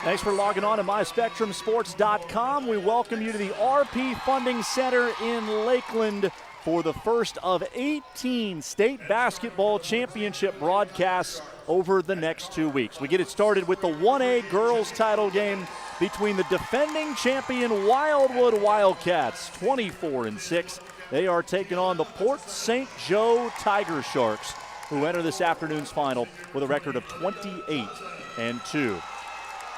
Thanks for logging on to MySpectrumSports.com. We welcome you to the RP Funding Center in Lakeland for the first of 18 state basketball championship broadcasts over the next 2 weeks. We get it started with the 1A girls title game between the defending champion Wildwood Wildcats, 24-6. They are taking on the Port St. Joe Tiger Sharks, who enter this afternoon's final with a record of 28-2.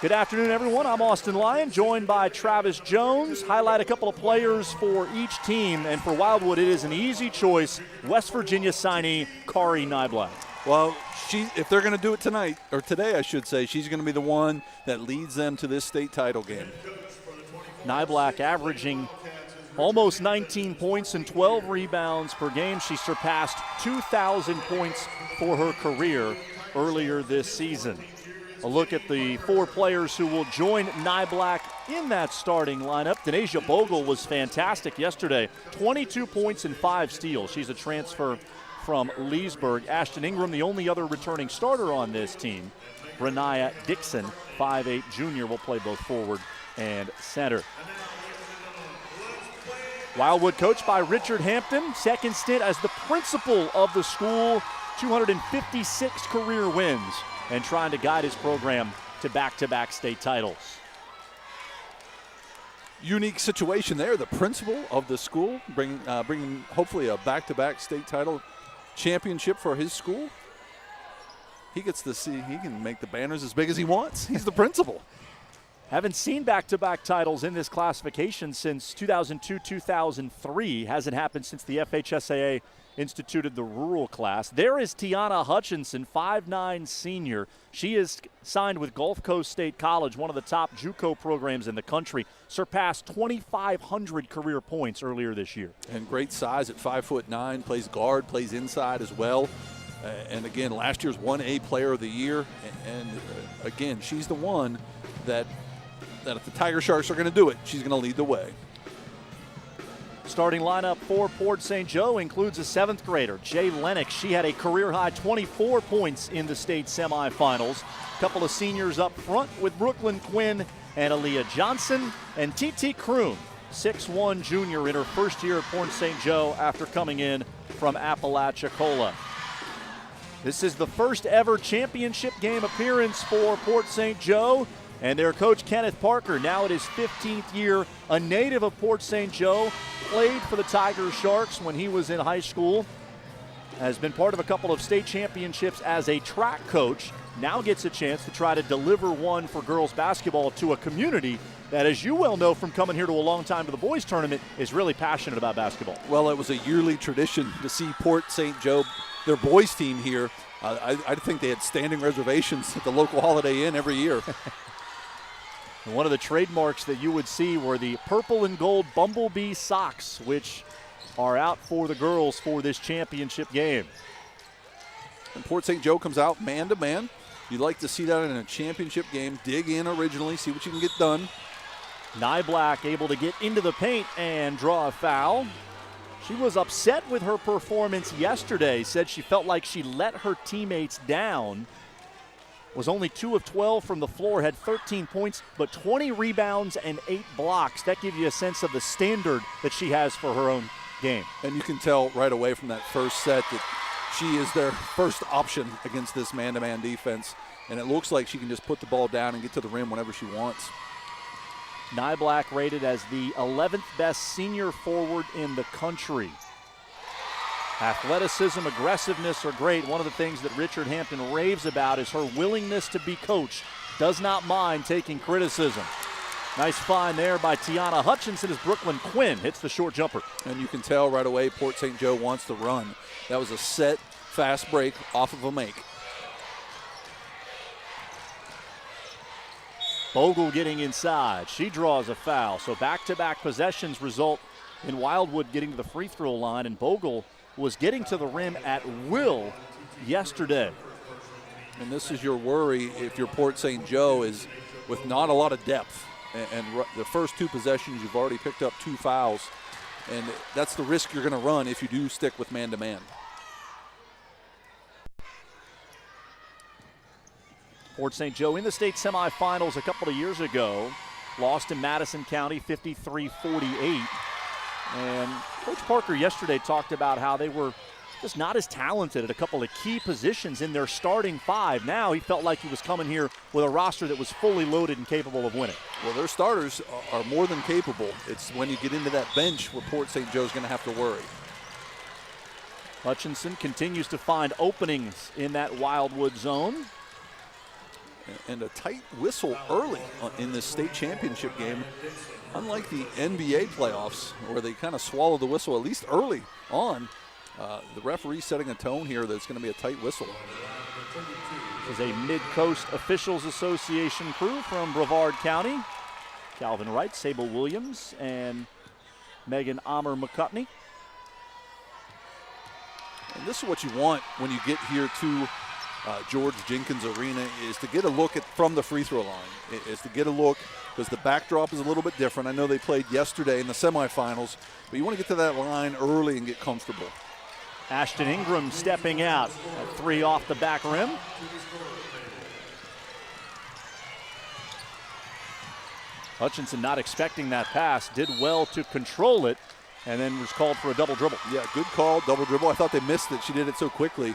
Good afternoon, everyone. I'm Austin Lyon, joined by Travis Jones. Highlight a couple of players for each team, and for Wildwood, it is an easy choice. West Virginia signee Kari Niblack. Well, if they're going to do it tonight, or today I should say, she's going to be the one that leads them to this state title game. Niblack averaging almost 19 points and 12 rebounds per game. She surpassed 2,000 points for her career earlier this season. A look at the four players who will join Niblack in that starting lineup. Denasia Bogle was fantastic yesterday. 22 points and 5 steals. She's a transfer from Leesburg. Ashton Ingram, the only other returning starter on this team. Renaya Dixon, 5'8" junior, will play both forward and center. Wildwood coached by Richard Hampton. Second stint as the principal of the school. 256 career wins, and trying to guide his program to back-to-back state titles. Unique situation there. The principal of the school bringing hopefully a back-to-back state title championship for his school. He gets to see he can make the banners as big as he wants. He's the principal. Haven't seen back-to-back titles in this classification since 2002-2003. Hasn't happened since the FHSAA instituted the rural class. There is Tiana Hutchinson, 5'9" senior. She is signed with Gulf Coast State College, one of the top JUCO programs in the country. Surpassed 2,500 career points earlier this year. And great size at 5'9", plays guard, plays inside as well. And again, last year's 1A Player of the Year. And again, she's the one that if the Tiger Sharks are going to do it, she's going to lead the way. Starting lineup for Port St. Joe includes a 7th grader, Jay Lennox. She had a career-high 24 points in the state semifinals. A couple of seniors up front with Brooklyn Quinn and Aaliyah Johnson. And T.T. Kroon, 6'1" junior in her first year at Port St. Joe after coming in from Apalachicola. This is the first ever championship game appearance for Port St. Joe. And their coach, Kenneth Parker, now at his 15th year, a native of Port St. Joe, played for the Tiger Sharks when he was in high school, has been part of a couple of state championships as a track coach, now gets a chance to try to deliver one for girls basketball to a community that, as you well know from coming here to a long time to the boys tournament, is really passionate about basketball. Well, it was a yearly tradition to see Port St. Joe, their boys team here. I think they had standing reservations at the local Holiday Inn every year. And one of the trademarks that you would see were the purple and gold Bumblebee socks, which are out for the girls for this championship game. And Port St. Joe comes out man-to-man. You'd like to see that in a championship game. Dig in originally, see what you can get done. Niblack able to get into the paint and draw a foul. She was upset with her performance yesterday, said she felt like she let her teammates down. Was only 2 of 12 from the floor, had 13 points, but 20 rebounds and 8 blocks. That gives you a sense of the standard that she has for her own game. And you can tell right away from that first set that she is their first option against this man-to-man defense. And it looks like she can just put the ball down and get to the rim whenever she wants. Niblack rated as the 11th best senior forward in the country. Athleticism, aggressiveness are great. One of the things that Richard Hampton raves about is her willingness to be coached. Does not mind taking criticism. Nice find there by Tiana Hutchinson as Brooklyn Quinn hits the short jumper. And you can tell right away Port St. Joe wants to run. That was a set, fast break off of a make. Bogle getting inside. She draws a foul. So back-to-back possessions result in Wildwood getting to the free throw line, and Bogle was getting to the rim at will yesterday. And this is your worry if your Port St. Joe is with not a lot of depth. And the first 2 possessions, you've already picked up 2 fouls. And that's the risk you're going to run if you do stick with man-to-man. Port St. Joe in the state semifinals a couple of years ago. Lost in Madison County 53-48. And Coach Parker yesterday talked about how they were just not as talented at a couple of key positions in their starting five. Now he felt like he was coming here with a roster that was fully loaded and capable of winning. Well, their starters are more than capable. It's when you get into that bench where Port St. Joe's going to have to worry. Hutchinson continues to find openings in that Wildwood zone. And a tight whistle early in this state championship game. Unlike the NBA playoffs where they kind of swallow the whistle at least early on, the referee setting a tone here that it's going to be a tight whistle. This is a Mid-Coast Officials Association crew from Brevard County. Calvin Wright, Sable Williams, and Megan Amer McCutney. And this is what you want when you get here to George Jenkins Arena, is to get a look at from the free throw line, is to get a look because the backdrop is a little bit different. I know they played yesterday in the semifinals, but you want to get to that line early and get comfortable. Ashton Ingram stepping out at 3 off the back rim. Hutchinson not expecting that pass, did well to control it, and then was called for a double dribble. Yeah, good call, double dribble. I thought they missed it. She did it so quickly.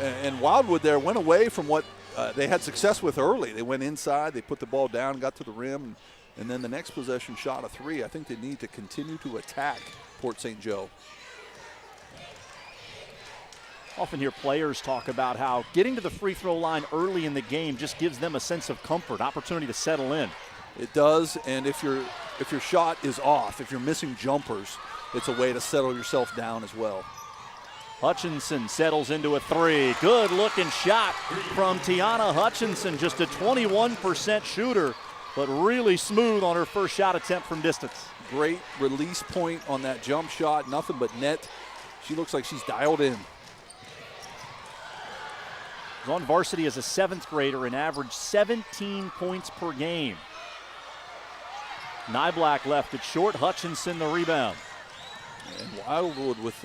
And Wildwood there went away from what they had success with early. They went inside, they put the ball down, got to the rim, and then the next possession shot a 3. I think they need to continue to attack Port St. Joe. Often hear players talk about how getting to the free throw line early in the game just gives them a sense of comfort, opportunity to settle in. It does, and if your shot is off, if you're missing jumpers, it's a way to settle yourself down as well. Hutchinson settles into a 3. Good looking shot from Tiana Hutchinson, just a 21% shooter, but really smooth on her first shot attempt from distance. Great release point on that jump shot, nothing but net. She looks like she's dialed in. Was on varsity as a 7th grader and averaged 17 points per game. Niblack left it short, Hutchinson the rebound. And Wildwood with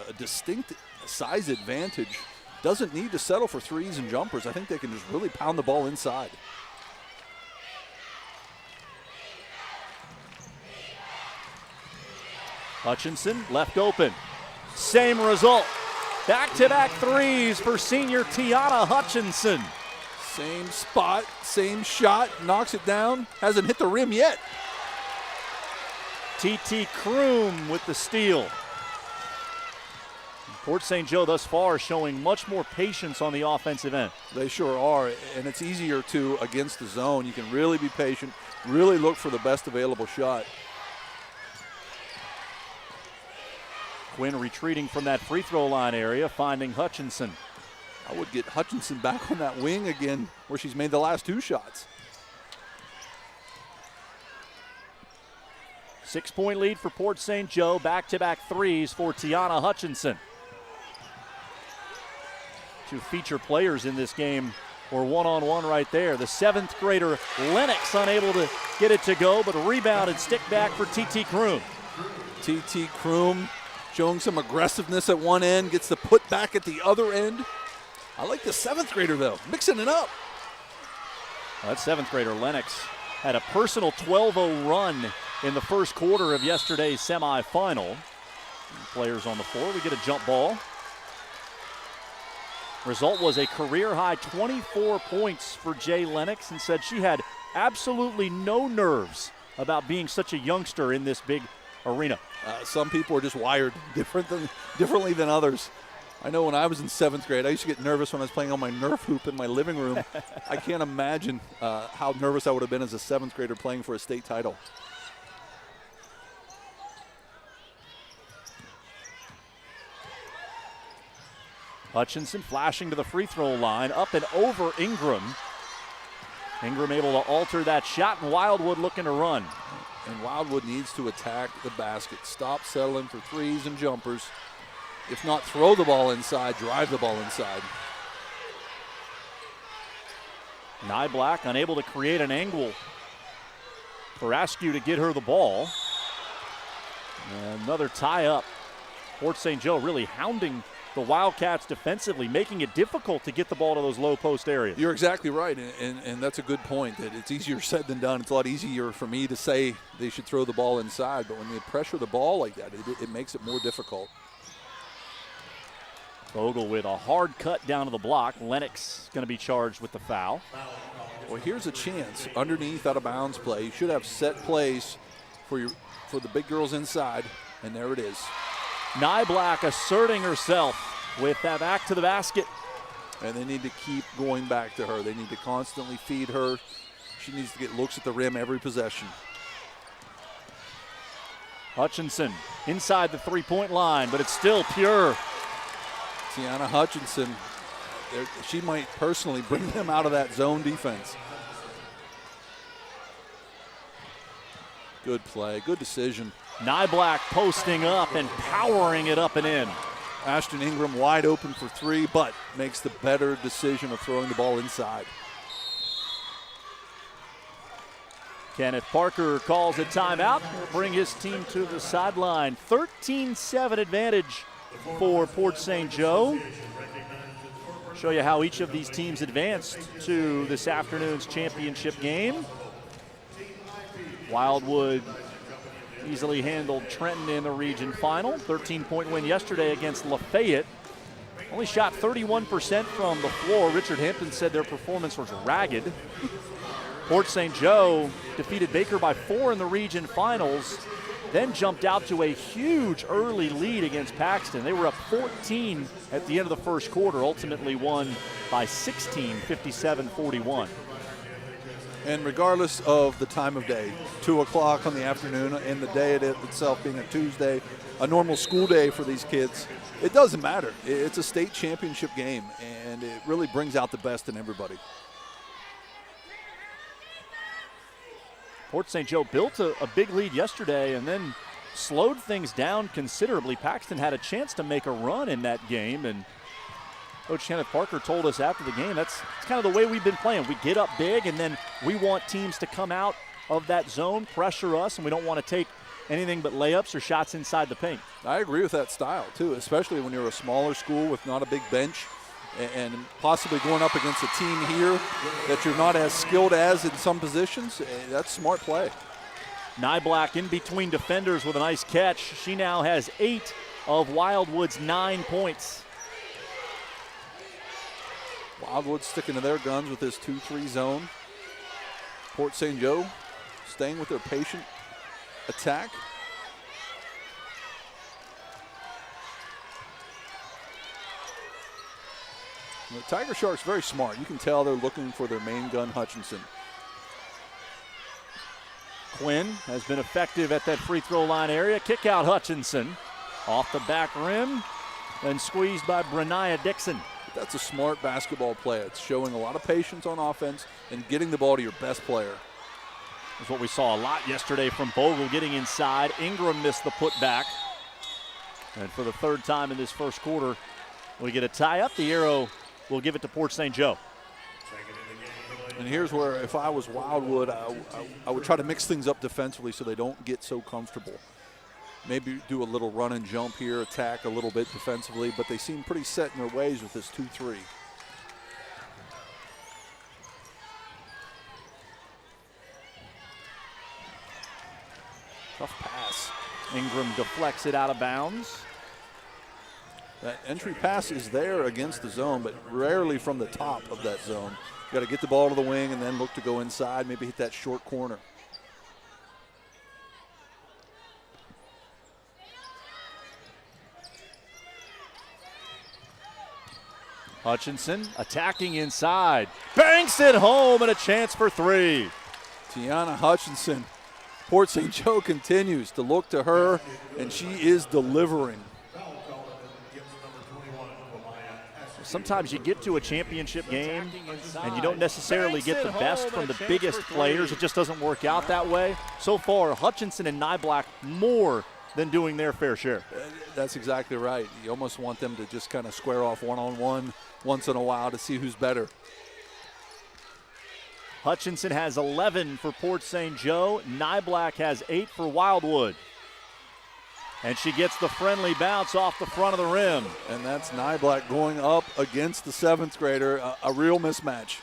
a distinct size advantage doesn't need to settle for threes and jumpers. I think they can just really pound the ball inside. Hutchinson left open. Same result. Back-to-back threes for senior Tiana Hutchinson. Same spot, same shot, knocks it down, hasn't hit the rim yet. T.T. Kroom with the steal. Port St. Joe thus far showing much more patience on the offensive end. They sure are, and it's easier to against the zone. You can really be patient, really look for the best available shot. Quinn retreating from that free throw line area, finding Hutchinson. I would get Hutchinson back on that wing again where she's made the last 2 shots. 6-point lead for Port St. Joe. Back-to-back threes for Tiana Hutchinson. 2 feature players in this game were one-on-one right there. The 7th grader Lennox unable to get it to go, but a rebound and stick back for T.T. Kroom. T.T. Kroom showing some aggressiveness at one end, gets the put back at the other end. I like the 7th grader though, mixing it up. That 7th grader Lennox had a personal 12-0 run in the first quarter of yesterday's semifinal. Players on the floor, we get a jump ball. Result was a career-high 24 points for Jay Lennox, and said she had absolutely no nerves about being such a youngster in this big arena. Some people are just wired differently than others. I know when I was in 7th grade, I used to get nervous when I was playing on my Nerf hoop in my living room. I can't imagine how nervous I would have been as a 7th grader playing for a state title. Hutchinson flashing to the free throw line, up and over Ingram. Ingram able to alter that shot, and Wildwood looking to run. And Wildwood needs to attack the basket. Stop settling for threes and jumpers. If not, throw the ball inside, drive the ball inside. Niblack unable to create an angle for Askew to get her the ball. And another tie up. Port St. Joe really hounding the Wildcats defensively, making it difficult to get the ball to those low post areas. You're exactly right, and that's a good point, that it's easier said than done. It's a lot easier for me to say they should throw the ball inside, but when they pressure the ball like that, it makes it more difficult. Vogel with a hard cut down to the block. Lennox going to be charged with the foul. Well, here's a chance underneath out of bounds play. You should have set plays for the big girls inside, and there it is. Niblack asserting herself with that back to the basket. And they need to keep going back to her. They need to constantly feed her. She needs to get looks at the rim every possession. Hutchinson inside the three-point line, but it's still pure. Tiana Hutchinson, she might personally bring them out of that zone defense. Good play, good decision. Niblack posting up and powering it up and in. Ashton Ingram wide open for three, but makes the better decision of throwing the ball inside. Kenneth Parker calls a timeout. Will bring his team to the sideline. 13-7 advantage for Port St. Joe. Show you how each of these teams advanced to this afternoon's championship game. Wildwood easily handled Trenton in the region final. 13-point win yesterday against Lafayette. Only shot 31% from the floor. Richard Hampton said their performance was ragged. Port St. Joe defeated Baker by 4 in the region finals, then jumped out to a huge early lead against Paxton. They were up 14 at the end of the first quarter, ultimately won by 16, 57-41. And regardless of the time of day, 2 o'clock on the afternoon and the day itself being a Tuesday, a normal school day for these kids, it doesn't matter. It's a state championship game, and it really brings out the best in everybody. Port St. Joe built a big lead yesterday and then slowed things down considerably. Paxton had a chance to make a run in that game, and Coach Kenneth Parker told us after the game that's kind of the way we've been playing. We get up big, and then we want teams to come out of that zone, pressure us, and we don't want to take anything but layups or shots inside the paint. I agree with that style, too, especially when you're a smaller school with not a big bench and possibly going up against a team here that you're not as skilled as in some positions. That's smart play. Niblack in between defenders with a nice catch. She now has 8 of Wildwood's 9 points. Wildwood sticking to their guns with this 2-3 zone. Port St. Joe staying with their patient attack. And the Tiger Sharks very smart. You can tell they're looking for their main gun, Hutchinson. Quinn has been effective at that free throw line area. Kick out Hutchinson off the back rim and squeezed by Brenia Dixon. That's a smart basketball play. It's showing a lot of patience on offense and getting the ball to your best player. That's what we saw a lot yesterday from Bogle getting inside. Ingram missed the putback. And for the third time in this first quarter, we get a tie up. The arrow will give it to Port St. Joe. And here's where, if I was Wildwood, I would try to mix things up defensively so they don't get so comfortable. Maybe do a little run and jump here, attack a little bit defensively, but they seem pretty set in their ways with this 2-3. Tough pass. Ingram deflects it out of bounds. That entry pass is there against the zone, but rarely from the top of that zone. You got to get the ball to the wing and then look to go inside, maybe hit that short corner. Hutchinson attacking inside. Banks it home and a chance for 3. Tiana Hutchinson. Port St. Joe continues to look to her, and she is delivering. Sometimes you get to a championship game and you don't necessarily get the best from the biggest players. It just doesn't work out that way. So far, Hutchinson and Niblack more than doing their fair share. That's exactly right. You almost want them to just kind of square off one-on-one once in a while to see who's better. Hutchinson has 11 for Port St. Joe. Niblack has 8 for Wildwood. And she gets the friendly bounce off the front of the rim. And that's Niblack going up against the 7th grader, a real mismatch.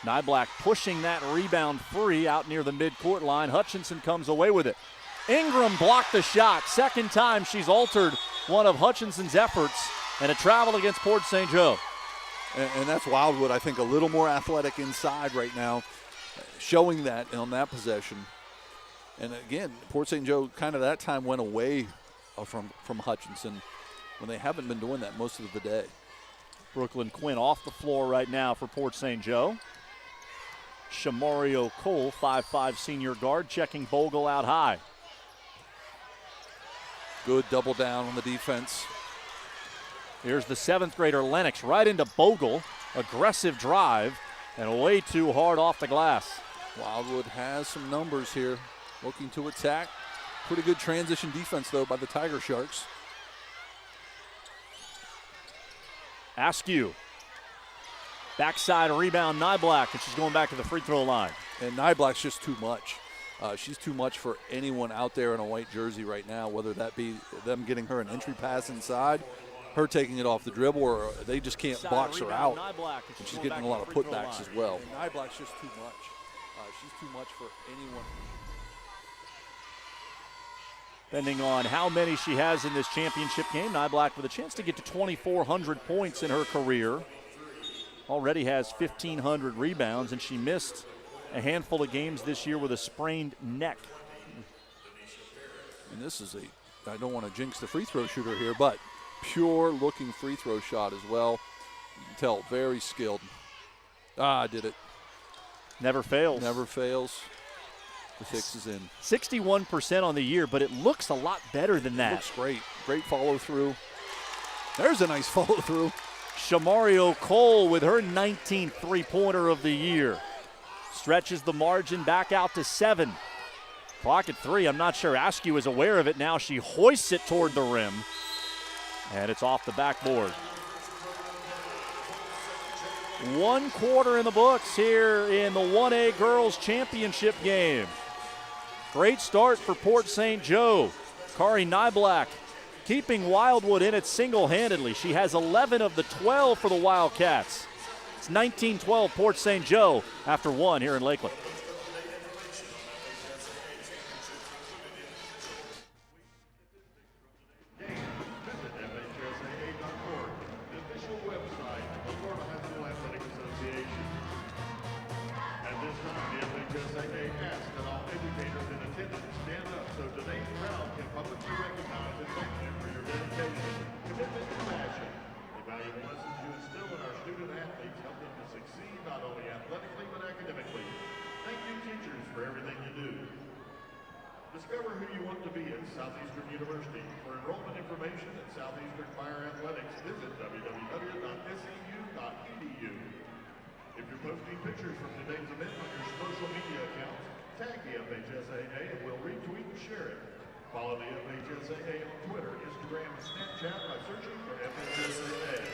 Niblack pushing that rebound free out near the midcourt line. Hutchinson comes away with it. Ingram blocked the shot. Second time she's altered one of Hutchinson's efforts, and a travel against Port St. Joe. And that's Wildwood, I think, a little more athletic inside right now, showing that on that possession. And again, Port St. Joe kind of that time went away from Hutchinson when they haven't been doing that most of the day. Brooklyn Quinn off the floor right now for Port St. Joe. Shamario Cole, 5'5" senior guard, checking Bogle out high. Good double down on the defense. Here's the 7th grader Lennox right into Bogle. Aggressive drive and way too hard off the glass. Wildwood has some numbers here, looking to attack. Pretty good transition defense, though, by the Tiger Sharks. Askew. Backside rebound, Niblack, and she's going back to the free throw line. And Niblack's just too much. She's too much for anyone out there in a white jersey right now, whether that be them getting her an entry pass inside, her taking it off the dribble, or they just can't box her out. And she's getting a lot of putbacks as well. And Niblack's just too much. She's too much for anyone. Depending on how many she has in this championship game, Niblack with a chance to get to 2,400 points in her career. Already has 1,500 rebounds, and she missed a handful of games this year with a sprained neck. And this is I don't want to jinx the free throw shooter here, but pure looking free throw shot as well. You can tell, very skilled. Did it. Never fails. Never fails. The fix is in. 61% on the year, but it looks a lot better than that. It looks great. Great follow through. There's a nice follow through. Shamario Cole with her 19th three-pointer of the year. Stretches the margin back out to 7. Clock at 3. I'm not sure Askew is aware of it now. She hoists it toward the rim, and it's off the backboard. 1 quarter in the books here in the 1A Girls Championship game. Great start for Port St. Joe. Kari Niblack keeping Wildwood in it single-handedly. She has 11 of the 12 for the Wildcats. It's 19-12 Port St. Joe after 1 here in Lakeland. Discover who you want to be at Southeastern University. For enrollment information at Southeastern Fire Athletics, visit www.seu.edu. If you're posting pictures from today's event on your social media accounts, tag the FHSAA and we'll retweet and share it. Follow the FHSAA on Twitter, Instagram, and Snapchat by searching for FHSAA.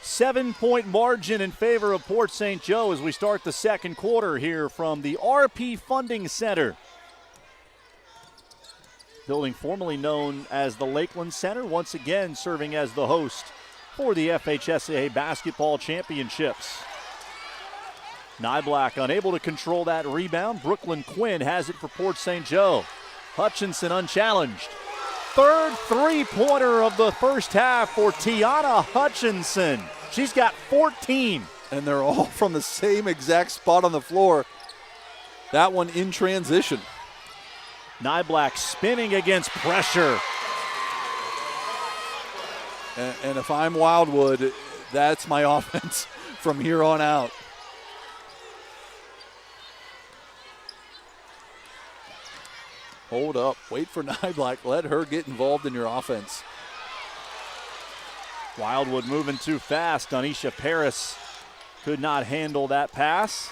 7-point margin in favor of Port St. Joe as we start the second quarter here from the RP Funding Center. Building formerly known as the Lakeland Center, once again serving as the host for the FHSAA Basketball Championships. Niblack unable to control that rebound. Brooklyn Quinn has it for Port St. Joe. Hutchinson unchallenged. Third three-pointer of the first half for Tiana Hutchinson. She's got 14. And they're all from the same exact spot on the floor. That one in transition. Niblack spinning against pressure. And if I'm Wildwood, that's my offense from here on out. Hold up. Wait for Niblack. Let her get involved in your offense. Wildwood moving too fast. Anisha Paris could not handle that pass.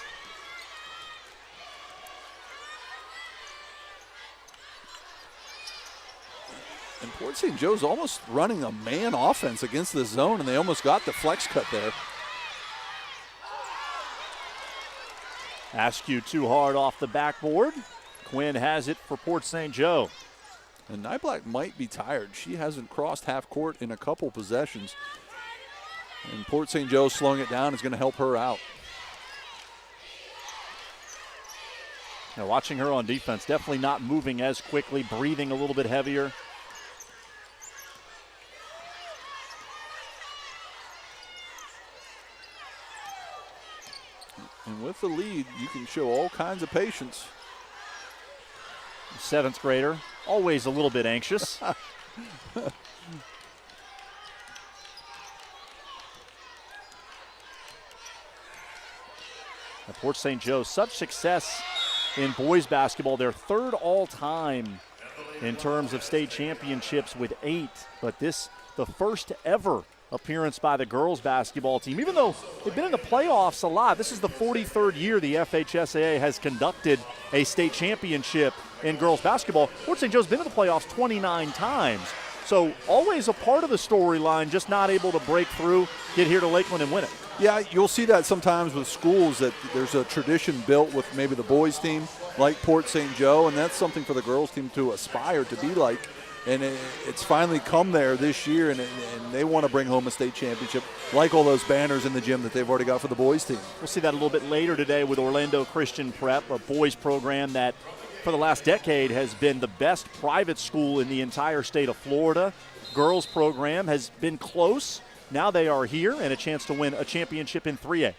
And Port St. Joe's almost running a man offense against the zone, and they almost got the flex cut there. Askew too hard off the backboard. Quinn has it for Port St. Joe. And Niblack might be tired. She hasn't crossed half court in a couple possessions. And Port St. Joe slowing it down is going to help her out. Now watching her on defense, definitely not moving as quickly, breathing a little bit heavier. And with the lead, you can show all kinds of patience. Seventh grader, always a little bit anxious. Port St. Joe, such success in boys basketball. They're third all time in terms of state championships with 8. But this, the first ever appearance by the girls basketball team. Even though they've been in the playoffs a lot, this is the 43rd year the FHSAA has conducted a state championship in girls basketball. Port St. Joe's been in the playoffs 29 times. So always a part of the storyline, just not able to break through, get here to Lakeland and win it. Yeah, you'll see that sometimes with schools, that there's a tradition built with maybe the boys team like Port St. Joe, and that's something for the girls team to aspire to be like. And it's finally come there this year, and they want to bring home a state championship, like all those banners in the gym that they've already got for the boys team. We'll see that a little bit later today with Orlando Christian Prep, a boys program that for the last decade has been the best private school in the entire state of Florida. Girls program has been close. Now they are here and a chance to win a championship in 3A.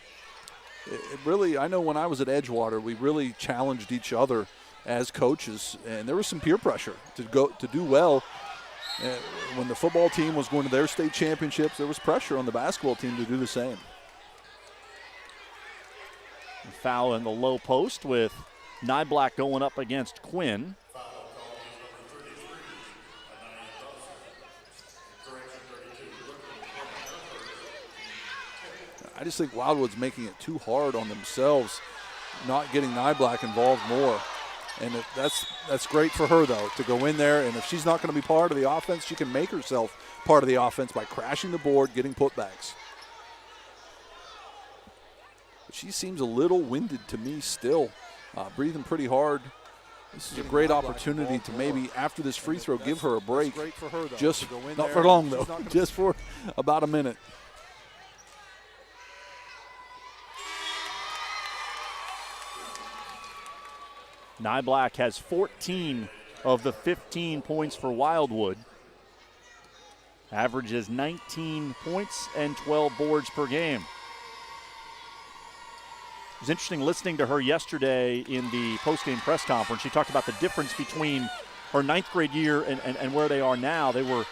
It really, I know when I was at Edgewater, we really challenged each other as coaches, and there was some peer pressure to do well. When the football team was going to their state championships, there was pressure on the basketball team to do the same. Foul in the low post with Niblack going up against Quinn. I just think Wildwood's making it too hard on themselves, not getting Niblack involved more. And that's great for her, though, to go in there. And if she's not going to be part of the offense, she can make herself part of the offense by crashing the board, getting putbacks. But she seems a little winded to me still, breathing pretty hard. This is a great opportunity to maybe, after this free throw, give her a break. Just not for long, though, just for about a minute. Niblack has 14 of the 15 points for Wildwood. Averages 19 points and 12 boards per game. It was interesting listening to her yesterday in the post-game press conference. She talked about the difference between her 9th grade year and where they are now. They were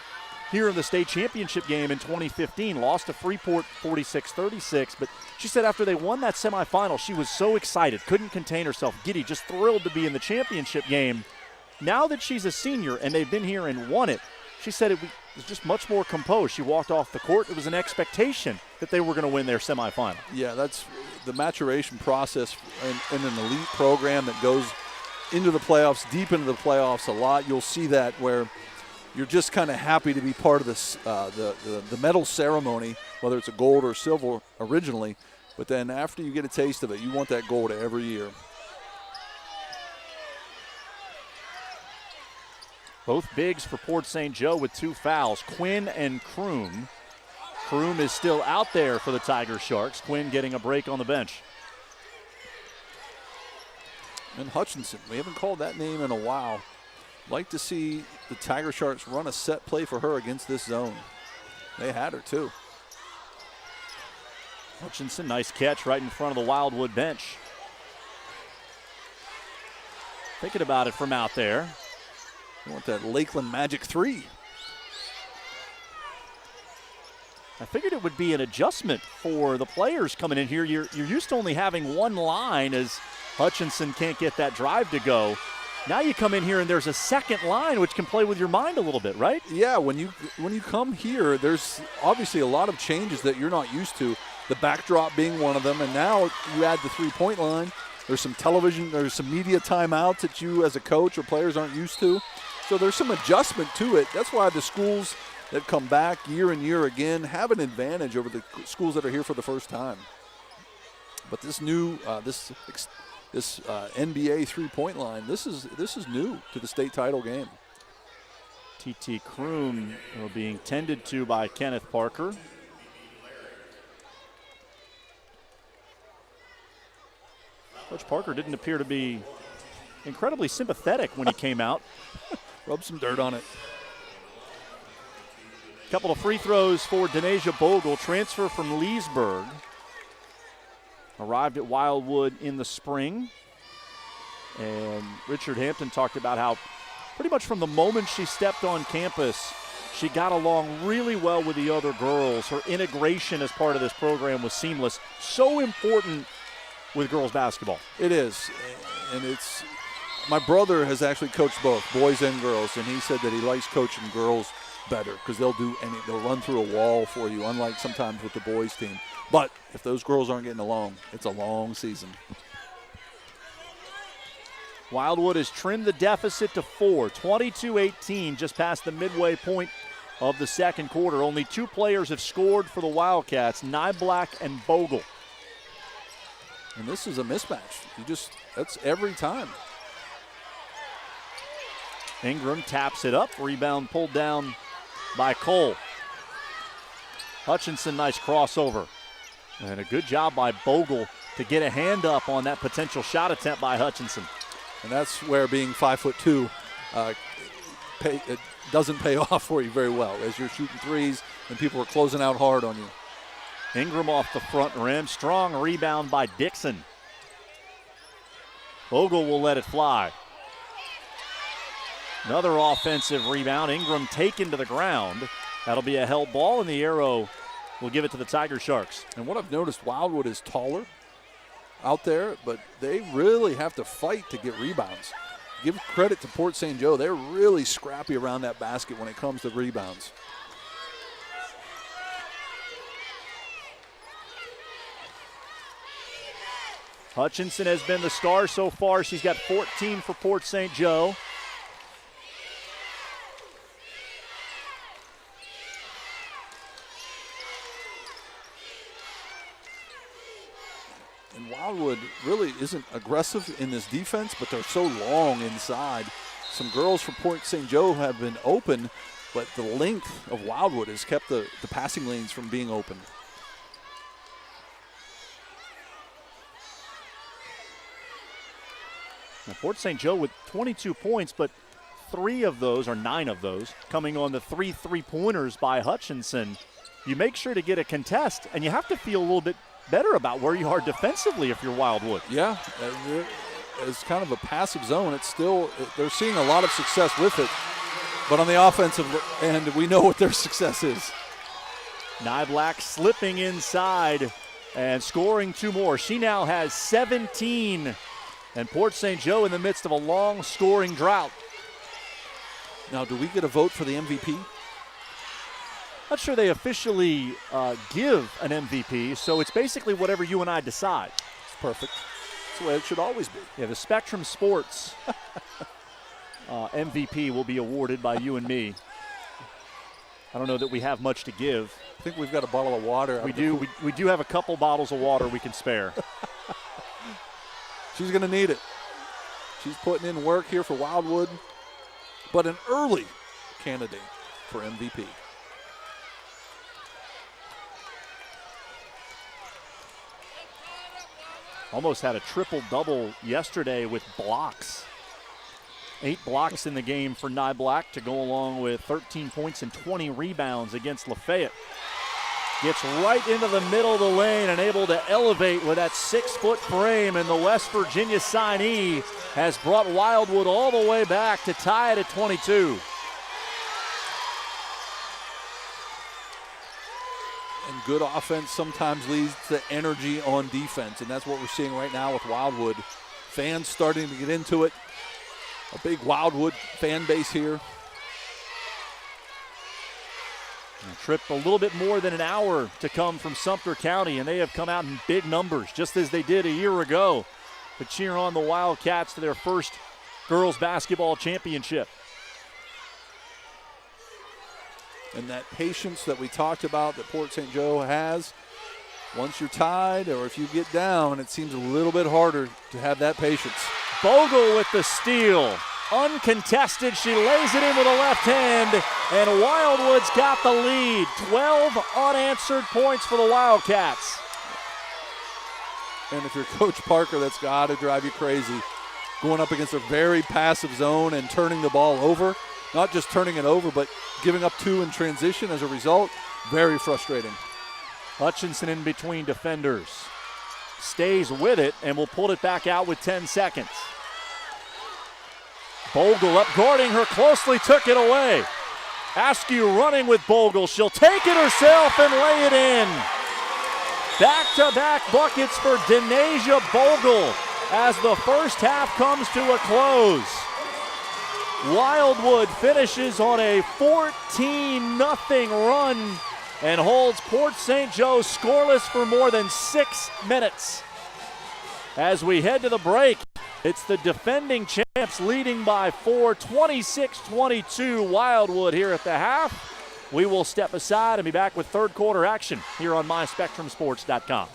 here in the state championship game in 2015, lost to Freeport 46-36, but she said after they won that semifinal, she was so excited, couldn't contain herself, giddy, just thrilled to be in the championship game. Now that she's a senior and they've been here and won it, she said it was just much more composed. She walked off the court. It was an expectation that they were going to win their semifinal. Yeah, that's the maturation process in an elite program that goes into the playoffs, deep into the playoffs a lot. You'll see that where you're just kind of happy to be part of this, the medal ceremony, whether it's a gold or silver originally, but then after you get a taste of it, you want that gold every year. Both bigs for Port St. Joe with 2 fouls, Quinn and Kroom. Kroom is still out there for the Tiger Sharks. Quinn getting a break on the bench. And Hutchinson, we haven't called that name in a while. Like to see the Tiger Sharks run a set play for her against this zone. They had her too. Hutchinson, nice catch right in front of the Wildwood bench. Thinking about it from out there. You want that Lakeland Magic 3. I figured it would be an adjustment for the players coming in here. You're used to only having one line as Hutchinson can't get that drive to go. Now you come in here and there's a second line which can play with your mind a little bit, right? Yeah, when you come here, there's obviously a lot of changes that you're not used to. The backdrop being one of them, and now you add the three-point line. There's some television, there's some media timeouts that you as a coach or players aren't used to. So there's some adjustment to it. That's why the schools that come back year and year again have an advantage over the schools that are here for the first time. But this new, this NBA three-point line. This is new to the state title game. TT Kroom being tended to by Kenneth Parker. Coach Parker didn't appear to be incredibly sympathetic when he came out. Rub some dirt on it. Couple of free throws for Denasia Bogle, transfer from Leesburg. Arrived at Wildwood in the spring. And Richard Hampton talked about how pretty much from the moment she stepped on campus, she got along really well with the other girls. Her integration as part of this program was seamless. So important with girls basketball. It is, and it's, my brother has actually coached both boys and girls, and he said that he likes coaching girls better because they'll run through a wall for you, unlike sometimes with the boys team. But if those girls aren't getting along, it's a long season. Wildwood has trimmed the deficit to 4, 22-18, just past the midway point of the second quarter. Only 2 players have scored for the Wildcats, Niblack and Bogle. And this is a mismatch. That's every time. Ingram taps it up, rebound pulled down by Cole. Hutchinson, nice crossover. And a good job by Bogle to get a hand up on that potential shot attempt by Hutchinson. And that's where being 5'2" it doesn't pay off for you very well as you're shooting threes and people are closing out hard on you. Ingram off the front rim. Strong rebound by Dixon. Bogle will let it fly. Another offensive rebound. Ingram taken to the ground. That'll be a held ball, and the arrow will give it to the Tiger Sharks. And what I've noticed, Wildwood is taller out there, but they really have to fight to get rebounds. Give credit to Port St. Joe. They're really scrappy around that basket when it comes to rebounds. Hutchinson has been the star so far. She's got 14 for Port St. Joe. And Wildwood really isn't aggressive in this defense, but they're so long inside. Some girls from Port St. Joe have been open, but the length of Wildwood has kept the passing lanes from being open. Now, Port St. Joe with 22 points, but 9 of those, coming on the 3 3-pointers by Hutchinson. You make sure to get a contest, and you have to feel a little bit better about where you are defensively if you're Wildwood. Yeah, it's kind of a passive zone. They're seeing a lot of success with it, but on the offensive end, we know what their success is. Niblack slipping inside and scoring 2 more. She now has 17. And Port St. Joe in the midst of a long scoring drought. Now, do we get a vote for the MVP? Not sure they officially give an MVP, so it's basically whatever you and I decide. It's perfect. That's the way it should always be. Yeah, the Spectrum Sports MVP will be awarded by you and me. I don't know that we have much to give. I think we've got a bottle of water. We do. We do have a couple bottles of water we can spare. She's going to need it. She's putting in work here for Wildwood, but an early candidate for MVP. Almost had a triple-double yesterday with blocks. 8 blocks in the game for Niblack to go along with 13 points and 20 rebounds against Lafayette. Gets right into the middle of the lane and able to elevate with that 6-foot frame, and the West Virginia signee has brought Wildwood all the way back to tie it at 22. And good offense sometimes leads to energy on defense, and that's what we're seeing right now with Wildwood. Fans starting to get into it. A big Wildwood fan base here. A trip a little bit more than an hour to come from Sumter County, and they have come out in big numbers, just as they did a year ago, to cheer on the Wildcats to their first girls basketball championship. And that patience that we talked about that Port St. Joe has, once you're tied or if you get down, it seems a little bit harder to have that patience. Bogle with the steal. Uncontested, she lays it in with a left hand, and Wildwood's got the lead. 12 unanswered points for the Wildcats. And if you're Coach Parker, that's got to drive you crazy. Going up against a very passive zone and turning the ball over. Not just turning it over, but giving up 2 in transition as a result. Very frustrating. Hutchinson in between defenders. Stays with it and will pull it back out with 10 seconds. Bogle up guarding her closely, took it away. Askew running with Bogle. She'll take it herself and lay it in. Back-to-back buckets for Denasia Bogle as the first half comes to a close. Wildwood finishes on a 14-0 run and holds Port St. Joe scoreless for more than 6 minutes. As we head to the break, it's the defending champs leading by 4, 26-22 Wildwood here at the half. We will step aside and be back with third quarter action here on MySpectrumSports.com.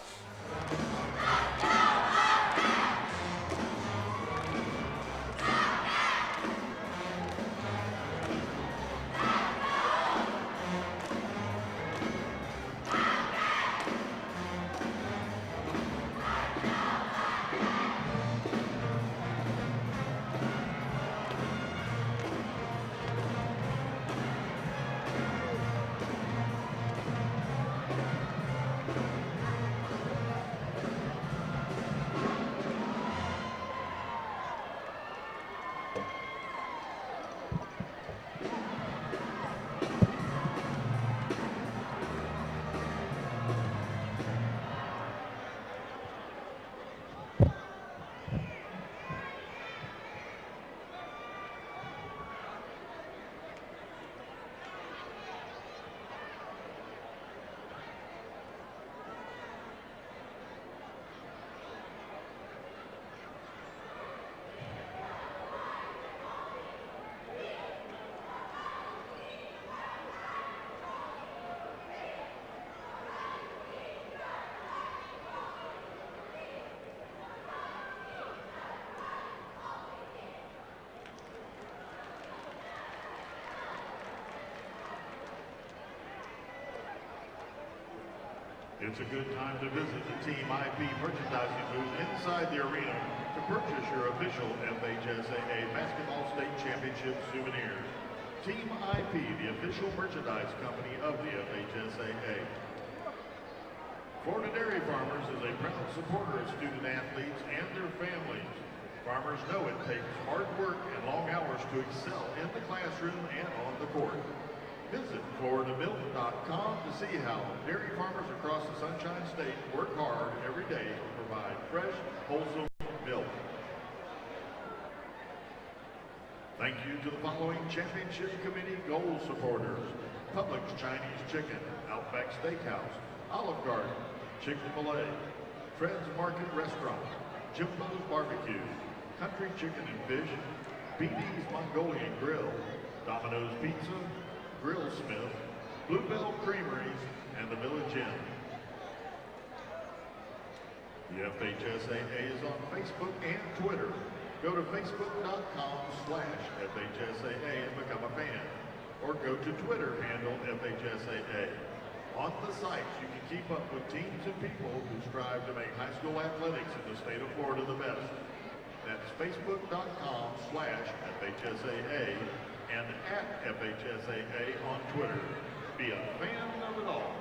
It's a good time to visit the Team IP merchandising booth inside the arena to purchase your official FHSAA Basketball State Championship souvenirs. Team IP, the official merchandise company of the FHSAA. Florida Dairy Farmers is a proud supporter of student athletes and their families. Farmers know it takes hard work and long hours to excel in the classroom and on the court. Visit FloridaMilk.com to see how dairy farmers across the Sunshine State work hard every day to provide fresh, wholesome milk. Thank you to the following Championship Committee goal supporters: Publix Chinese Chicken, Outback Steakhouse, Olive Garden, Chick-fil-A, Fred's Market Restaurant, Jimbo's Barbecue, Country Chicken and Fish, BD's Mongolian Grill, Domino's Pizza, Grillsmith, Bluebell Creameries, and the Village Inn. The FHSAA is on Facebook and Twitter. Go to facebook.com/FHSAA and become a fan. Or go to Twitter handle FHSAA. On the site, you can keep up with teams and people who strive to make high school athletics in the state of Florida the best. That's facebook.com/FHSAA and @FHSAA on Twitter. Be a fan of it all.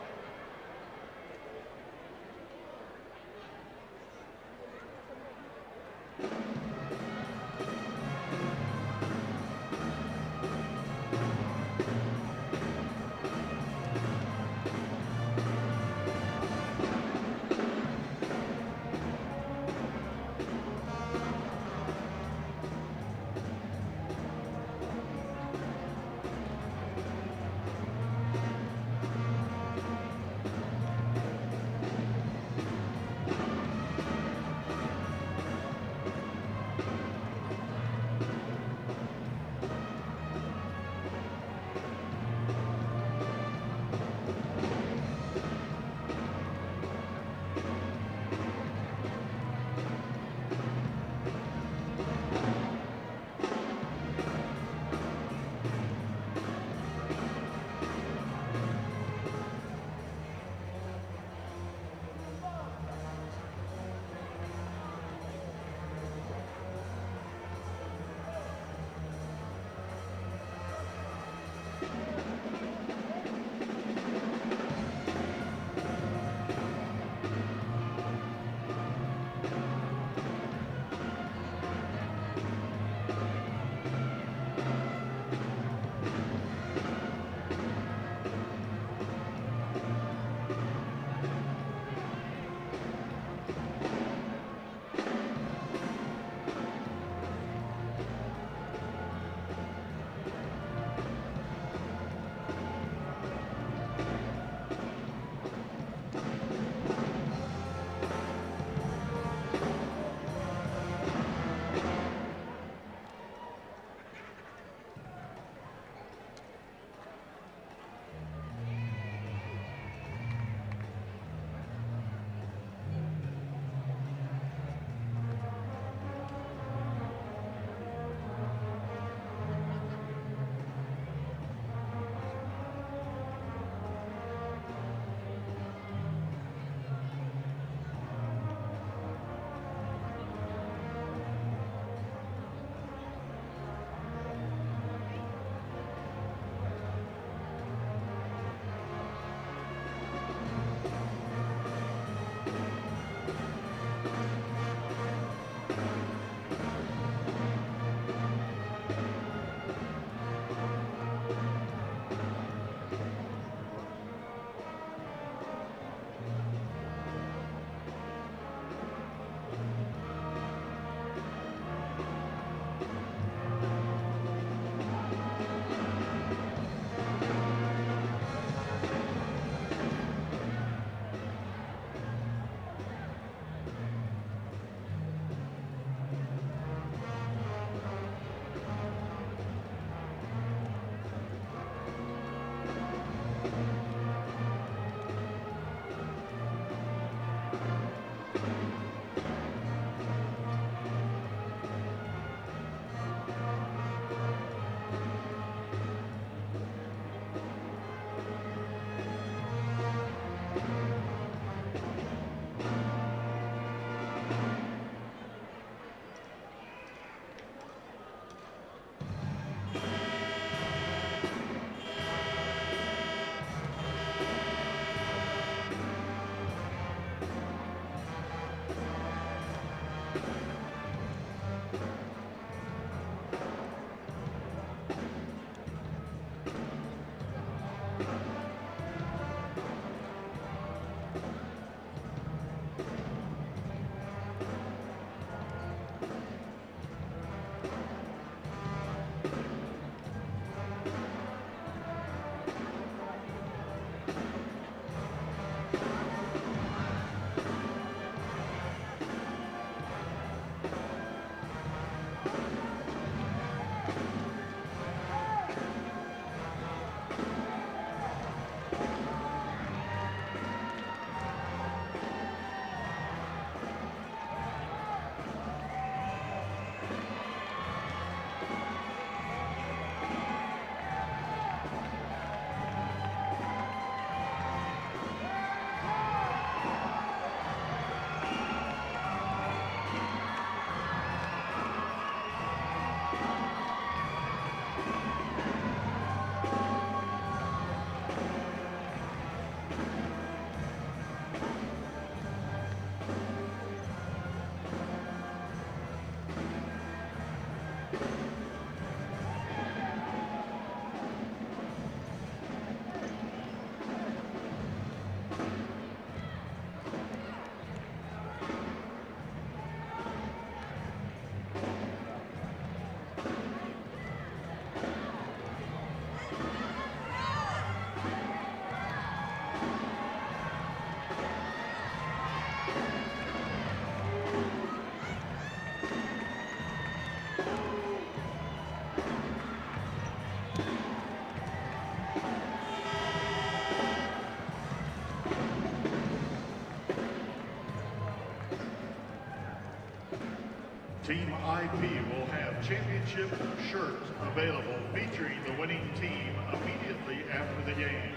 Team IP will have championship shirts available featuring the winning team immediately after the game.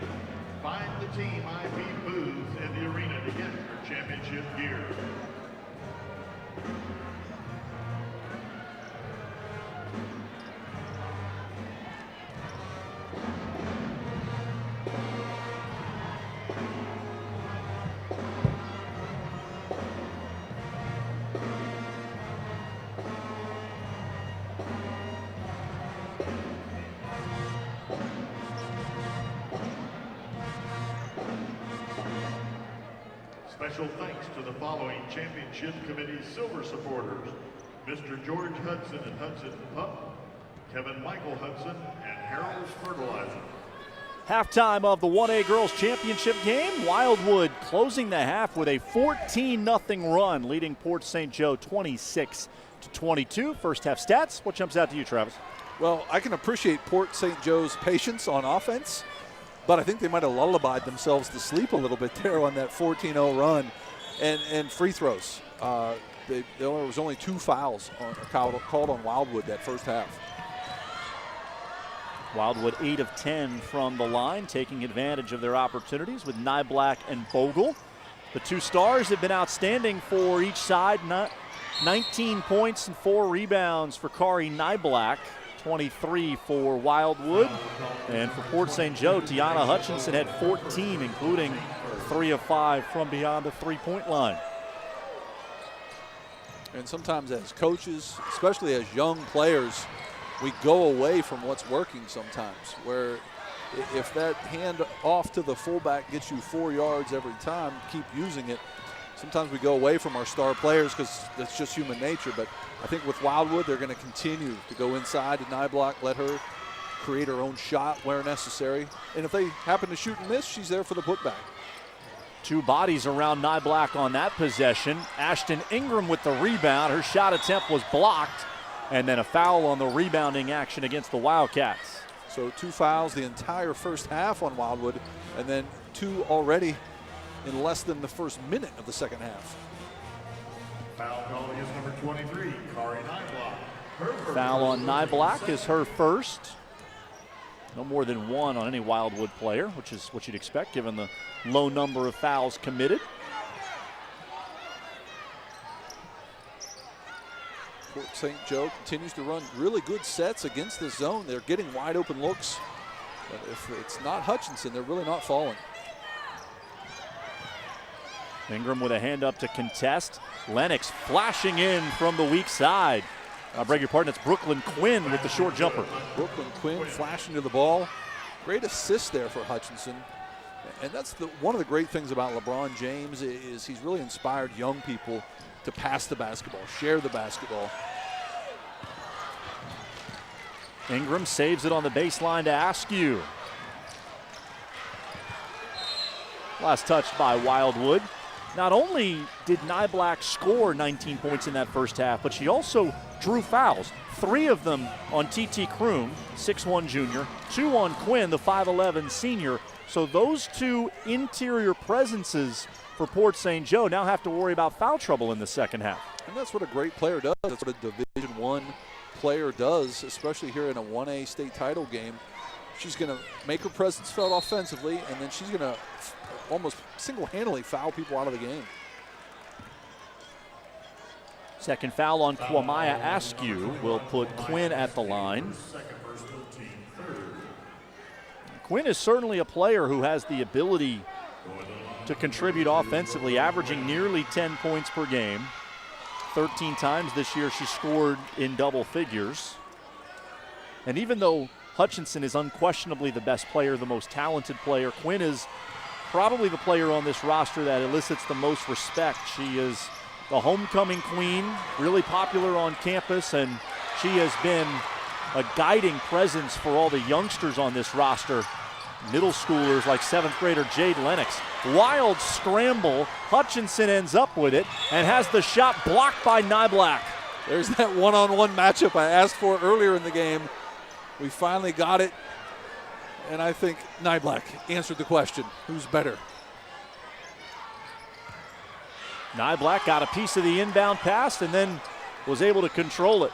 Find the Team IP booth in the arena to get your championship gear. Special thanks to the following championship committee silver supporters: Mr. George Hudson and Hudson Pup, Kevin Michael Hudson, and Harold's Fertilizer. Halftime of the 1A Girls Championship game. Wildwood closing the half with a 14-0 run, leading Port St. Joe 26-22. First half stats. What jumps out to you, Travis? Well, I can appreciate Port St. Joe's patience on offense, but I think they might have lullabied themselves to sleep a little bit there on that 14-0 run. And free throws. There was only 2 fouls called on Wildwood that first half. Wildwood 8 of 10 from the line, taking advantage of their opportunities with Niblack and Bogle. The 2 stars have been outstanding for each side. 19 points and 4 rebounds for Kari Niblack. 23 for Wildwood. And for Port St. Joe, Tiana Hutchinson had 14, including 3 of 5 from beyond the 3-point line. And sometimes as coaches, especially as young players, we go away from what's working sometimes, where if that hand off to the fullback gets you 4 yards every time, keep using it. Sometimes we go away from our star players because that's just human nature. But I think with Wildwood, they're going to continue to go inside to Niblack, let her create her own shot where necessary. And if they happen to shoot and miss, she's there for the putback. 2 bodies around Niblack on that possession. Ashton Ingram with the rebound. Her shot attempt was blocked. And then a foul on the rebounding action against the Wildcats. So 2 fouls the entire first half on Wildwood, and then 2 already in less than the first minute of the second half. foul calling is number 23, Kari Niblack. Her first Foul on Niblack is her first. No more than one on any Wildwood player, which is what you'd expect given the low number of fouls committed. Port St. Joe continues to run really good sets against the zone. They're getting wide open looks. But if it's not Hutchinson, they're really not falling. Ingram with a hand up to contest. Lennox flashing in from the weak side. I beg your pardon, it's Brooklyn Quinn with the short jumper. Brooklyn Quinn flashing to the ball. Great assist there for Hutchinson. And that's one of the great things about LeBron James is he's really inspired young people to pass the basketball, share the basketball. Ingram saves it on the baseline to Askew. Last touched by Wildwood. Not only did Niblack score 19 points in that first half, but she also drew fouls. 3 of them on T.T. Kroom, 6'1" junior, 2 on Quinn, the 5'11" senior. So those 2 interior presences for Port St. Joe now have to worry about foul trouble in the second half. And that's what a great player does. That's what a Division I player does, especially here in a 1A state title game. She's going to make her presence felt offensively, and then she's going to almost single-handedly foul people out of the game. Second foul on Kwamaya Askew will put Quinn at the line. Quinn is certainly a player who has the ability to contribute offensively, averaging nearly 10 points per game. 13 times this year she scored in double figures. And even though Hutchinson is unquestionably the best player, the most talented player, Quinn is probably the player on this roster that elicits the most respect. She is the homecoming queen, really popular on campus, and she has been a guiding presence for all the youngsters on this roster. Middle schoolers like 7th grader Jade Lennox. Wild scramble. Hutchinson ends up with it and has the shot blocked by Niblack. There's that one-on-one matchup I asked for earlier in the game. We finally got it, and I think Niblack answered the question, who's better? Niblack got a piece of the inbound pass and then was able to control it.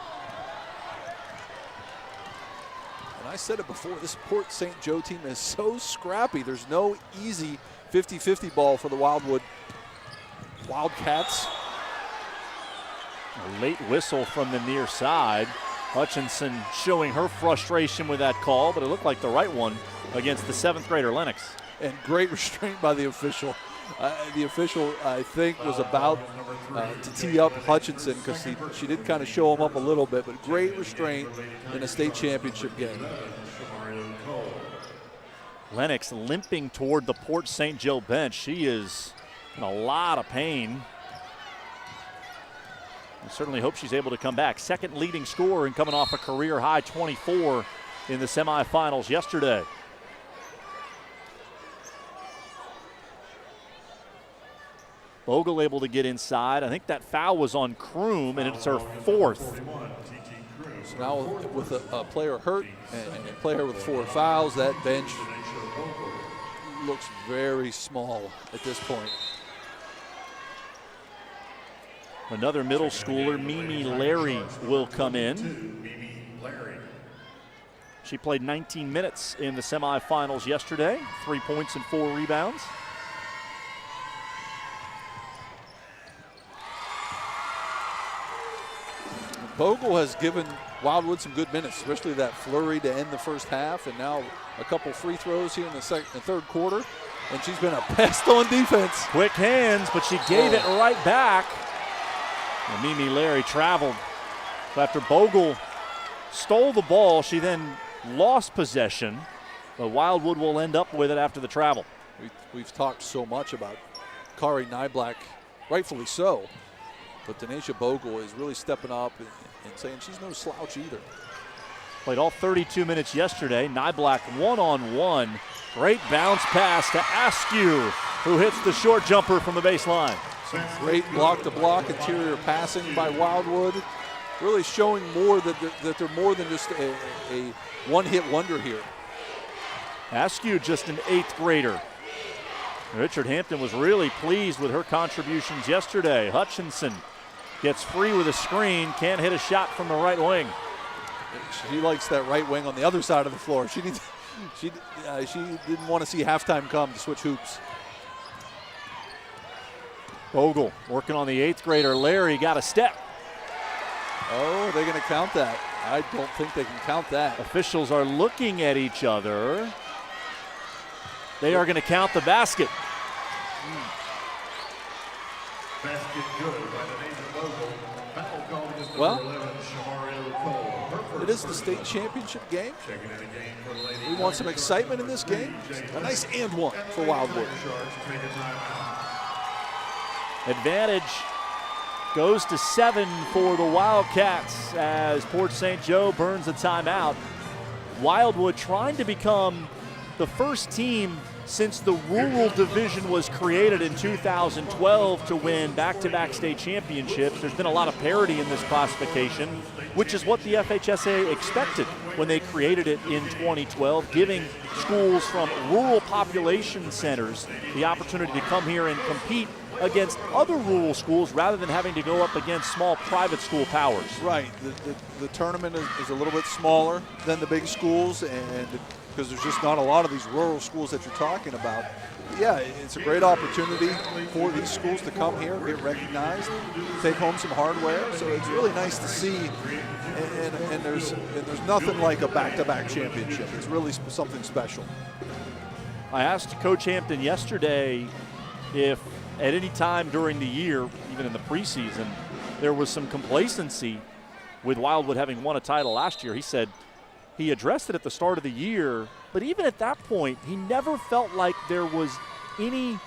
And I said it before, this Port St. Joe team is so scrappy. There's no easy 50-50 ball for the Wildwood Wildcats. A late whistle from the near side. Hutchinson showing her frustration with that call, but it looked like the right one against the 7th grader Lennox. And great restraint by the official. The official, I think, was about to tee up Hutchinson because she did kind of show him up a little bit, but great restraint in a state championship game. Lennox limping toward the Port St. Joe bench. She is in a lot of pain. I certainly hope she's able to come back. Second leading scorer and coming off a career high 24 in the semifinals yesterday. Bogle able to get inside. I think that foul was on Kroom, and it's her 4th. So now with a player hurt and a player with 4 fouls, that bench looks very small at this point. Another middle schooler, Mimi Larry, will come in. She played 19 minutes in the semifinals yesterday, 3 points and 4 rebounds. Bogle has given Wildwood some good minutes, especially that flurry to end the first half, and now a couple free throws here in the third quarter, and she's been a pest on defense. Quick hands, but she gave it right back. And Mimi Larry traveled. After Bogle stole the ball, she then lost possession, but Wildwood will end up with it after the travel. We've talked so much about Kari Niblack, rightfully so, but Denasia Bogle is really stepping up and saying she's no slouch either. Played all 32 minutes yesterday. Niblack one-on-one. Great bounce pass to Askew, who hits the short jumper from the baseline. Great block-to-block interior passing by Wildwood. Really showing more that they're more than just a one-hit wonder here. Askew just an 8th grader. Richard Hampton was really pleased with her contributions yesterday. Hutchinson Gets free with a screen, can't hit a shot from the right wing. She likes that right wing on the other side of the floor. She didn't want to see halftime come to switch hoops. Bogle working on the 8th grader. Larry got a step. Oh, they're going to count that. I don't think they can count that. Officials are looking at each other. They are going to count the basket. Basket good by the name of Bogle. Foul called against Well, number 11, Shamario Cole. It is the state championship game. Checking in again for the Lady We want some excitement in this game. A nice and one for Wildwood. Sharks take a timeout. Advantage goes to 7 for the Wildcats as Port St. Joe burns a timeout. Wildwood trying to become the first team since the rural division was created in 2012 to win back-to-back state championships. There's been a lot of parity in this classification, which is what the FHSA expected when they created it in 2012, giving schools from rural population centers the opportunity to come here and compete against other rural schools rather than having to go up against small private school powers. Right. The tournament is a little bit smaller than the big schools, and because there's just not a lot of these rural schools that you're talking about. But yeah, it's a great opportunity for these schools to come here, get recognized, take home some hardware. So it's really nice to see, and there's nothing like a back-to-back championship. It's really something special. I asked Coach Hampton yesterday if at any time during the year, even in the preseason, there was some complacency with Wildwood having won a title last year. He said he addressed it at the start of the year, but even at that point, he never felt like there was any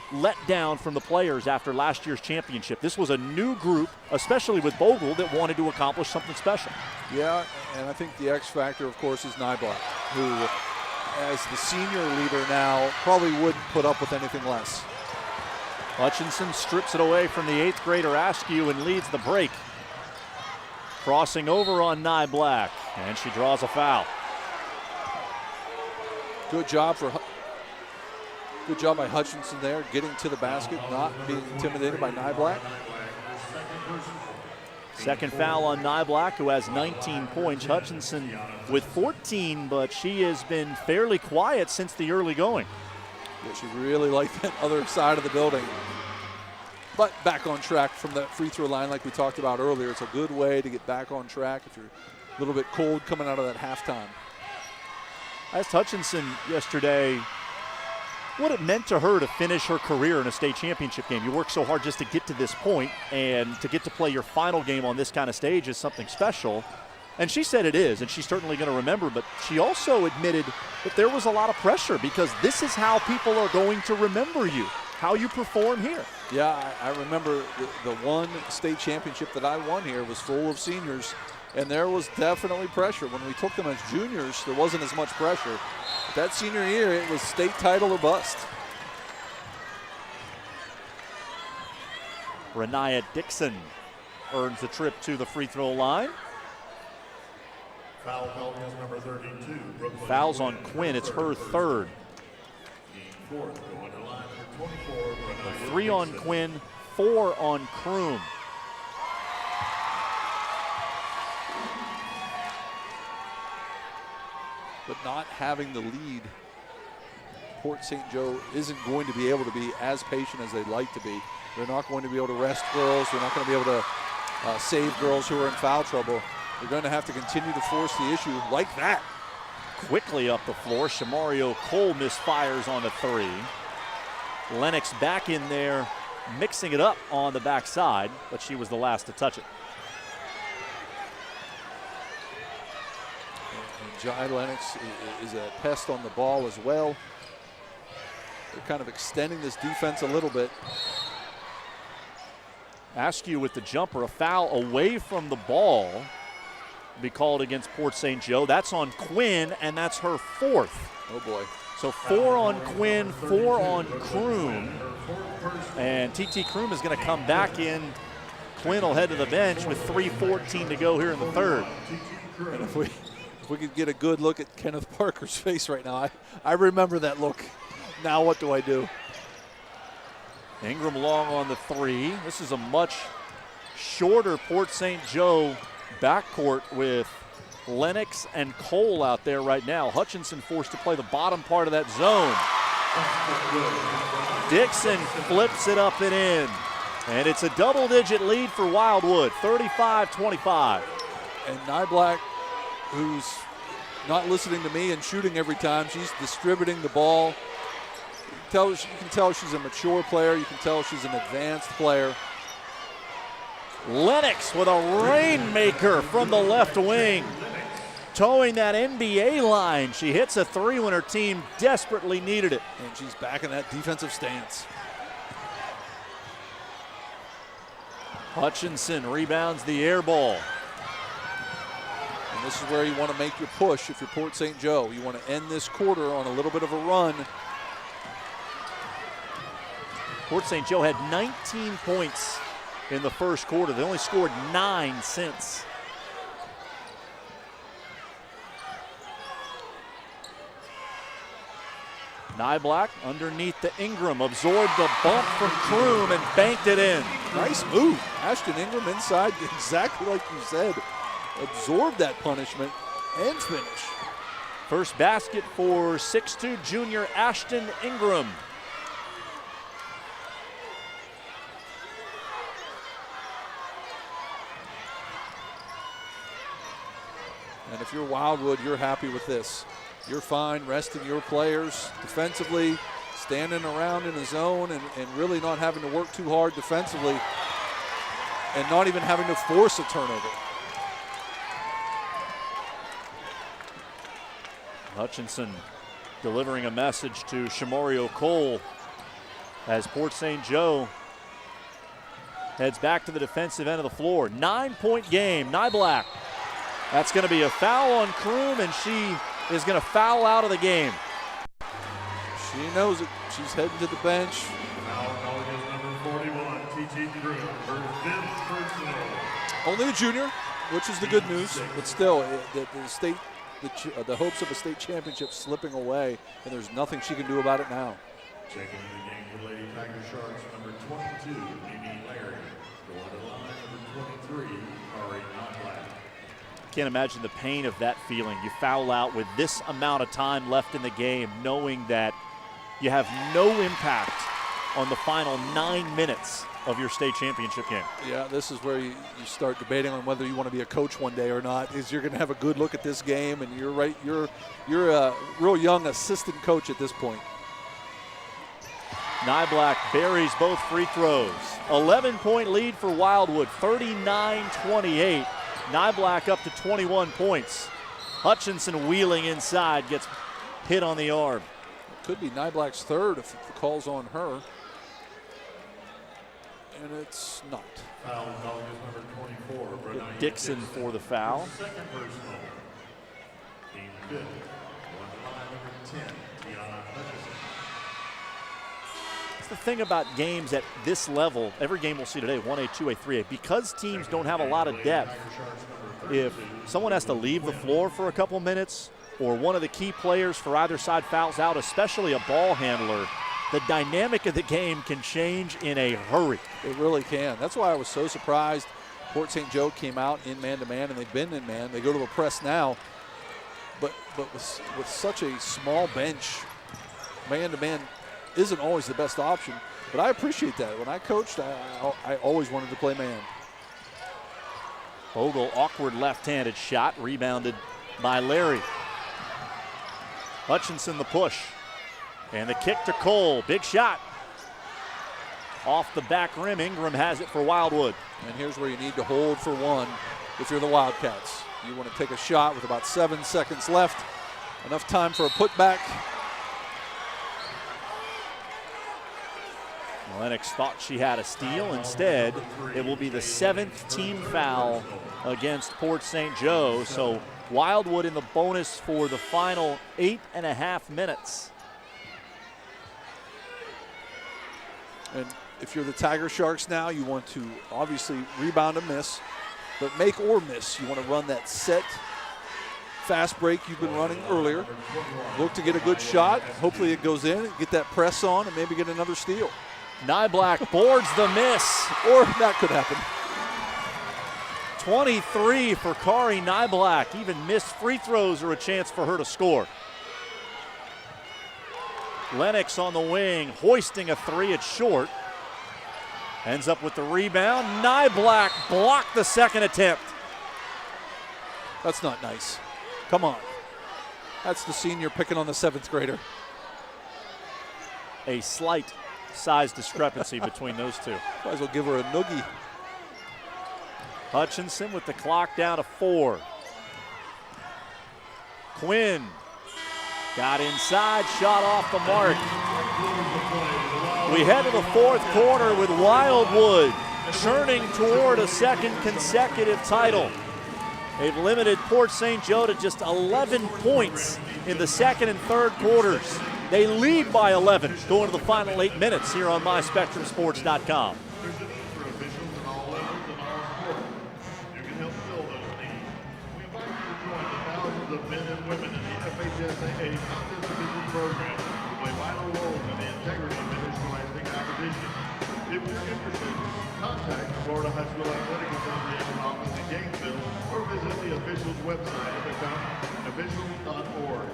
letdown from the players after last year's championship. This was a new group, especially with Bogle, that wanted to accomplish something special. Yeah, and I think the X factor, of course, is Niblack, who, as the senior leader now, probably wouldn't put up with anything less. Hutchinson strips it away from the 8th grader Askew and leads the break. Crossing over on Niblack, and she draws a foul. Good job by Hutchinson there, getting to the basket, not being intimidated by Niblack. Second foul on Niblack, who has 19 points. Hutchinson with 14, but she has been fairly quiet since the early going. Yeah, she really liked that other side of the building. But back on track from that free throw line like we talked about earlier. It's a good way to get back on track if you're a little bit cold coming out of that halftime. I asked Hutchinson yesterday what it meant to her to finish her career in a state championship game. You work so hard just to get to this point, and to get to play your final game on this kind of stage is something special. And she said it is, and she's certainly going to remember, but she also admitted that there was a lot of pressure because this is how people are going to remember you, how you perform here. Yeah, I remember the one state championship that I won here was full of seniors, and there was definitely pressure. When we took them as juniors, there wasn't as much pressure. But that senior year, it was state title or bust. Renaya Dixon earns the trip to the free throw line. Foul called against number 32, Brooklyn. Fouls on Quinn, it's her third. Fourth, going to line number 24, Renaya 3 on Dixon. Quinn, 4 on Kroom. But not having the lead, Port St. Joe isn't going to be able to be as patient as they'd like to be. They're not going to be able to rest girls. They're not going to be able to save girls who are in foul trouble. They're going to have to continue to force the issue like that. Quickly up the floor, Shamario Cole misfires on the 3. Lennox back in there, mixing it up on the backside, but she was the last to touch it. And Jai Lennox is a pest on the ball as well. They're kind of extending this defense a little bit. Askew with the jumper, a foul away from the ball. Be called against Port St. Joe. That's on Quinn, and that's her 4th. Oh boy. So 4 on Quinn, 4 on Kroom. And TT Kroom is going to come back in. Quinn will head to the bench with 3:14 to go here in the third. And if we could get a good look at Kenneth Parker's face right now, I remember that look. Now what do? Ingram Long on the 3. This is a much shorter Port St. Joe backcourt with Lennox and Cole out there right now. Hutchinson forced to play the bottom part of that zone. Dixon flips it up and in. And it's a double-digit lead for Wildwood, 35-25. And Niblack, who's not listening to me and shooting every time, she's distributing the ball. You can tell she's a mature player. You can tell she's an advanced player. Lennox with a rainmaker from the left wing. Towing that NBA line. She hits a three when her team desperately needed it. And she's back in that defensive stance. Hutchinson rebounds the air ball. And this is where you want to make your push if you're Port St. Joe. You want to end this quarter on a little bit of a run. Port St. Joe had 19 points in the first quarter. They only scored 9 since. Niblack underneath the Ingram, absorbed the bump from Kroom and banked it in. Nice move. Ashton Ingram inside, exactly like you said. Absorbed that punishment and finish. First basket for 6'2" junior Ashton Ingram. And if you're Wildwood, you're happy with this. You're fine resting your players defensively, standing around in a zone and really not having to work too hard defensively and not even having to force a turnover. Hutchinson delivering a message to Shamorio Cole as Port St. Joe heads back to the defensive end of the floor. 9-point game. Niblack. That's going to be a foul on Kroom, and she is going to foul out of the game. She knows it. She's heading to the bench. Foul call against number 41, T.T. Kroom, her 5th personal. Only a junior, which is the good news, but still, the hopes of a state championship slipping away, and there's nothing she can do about it now. Checking in the game for Lady Tiger Sharks, number 22, Mimi Larry. Going to the line, number 23, Kari Niblack. Can't imagine the pain of that feeling. You foul out with this amount of time left in the game, knowing that you have no impact on the final 9 minutes of your state championship game. Yeah, this is where you start debating on whether you want to be a coach one day or not. Is you're going to have a good look at this game, and you're right. You're a real young assistant coach at this point. Niblack buries both free throws. 11-point lead for Wildwood, 39-28. Niblack up to 21 points. Hutchinson wheeling inside, gets hit on the arm. Could be Niblack's third if the call's on her. And it's not. Foul call against number 24, Dixon for the foul. Second personal. Team 5th. Going to line number 10, Tiana Hutchinson. The thing about games at this level, every game we'll see today, 1A, 2A, 3A, because teams don't have a lot of depth, if someone has to leave the floor for a couple minutes or one of the key players for either side fouls out, especially a ball handler, the dynamic of the game can change in a hurry. It really can. That's why I was so surprised Port St. Joe came out in man-to-man, and they've been in man. They go to a press now, but with such a small bench, man-to-man isn't always the best option, but I appreciate that. When I coached, I always wanted to play man. Bogle, awkward left-handed shot, rebounded by Larry. Hutchinson the push, and the kick to Cole, big shot. Off the back rim, Ingram has it for Wildwood. And here's where you need to hold for one if you're the Wildcats. You want to take a shot with about 7 seconds left, enough time for a putback. Lennox thought she had a steal. Instead, it will be the 7th team foul against Port St. Joe. So Wildwood in the bonus for the final 8.5 minutes. And if you're the Tiger Sharks now, you want to obviously rebound and miss, but make or miss. You want to run that set fast break you've been running earlier. Look to get a good shot. Hopefully it goes in, get that press on, and maybe get another steal. Niblack boards the miss. Or that could happen. 23 for Kari Niblack. Even missed free throws are a chance for her to score. Lennox on the wing, hoisting a three. It's short. Ends up with the rebound. Niblack blocked the second attempt. That's not nice. Come on. That's the senior picking on the 7th grader. A slight size discrepancy between those two. Might as well give her a noogie. Hutchinson with the clock down to 4. Quinn got inside, shot off the mark. We head to the fourth quarter with Wildwood churning toward a second consecutive title. They've limited Port St. Joe to just 11 points in the second and third quarters. They lead by 11 going to the final 8 minutes here on MySpectrumSports.com. There's a need for officials at all levels and all sports. You can help fill those needs. We invite you to join the thousands of men and women in the FHSAA Contest Officials Program who play vital roles in the integrity of interscholastic competition. If you're interested, contact the Florida High School Athletic Association office in Gainesville or visit the officials website at officials.org.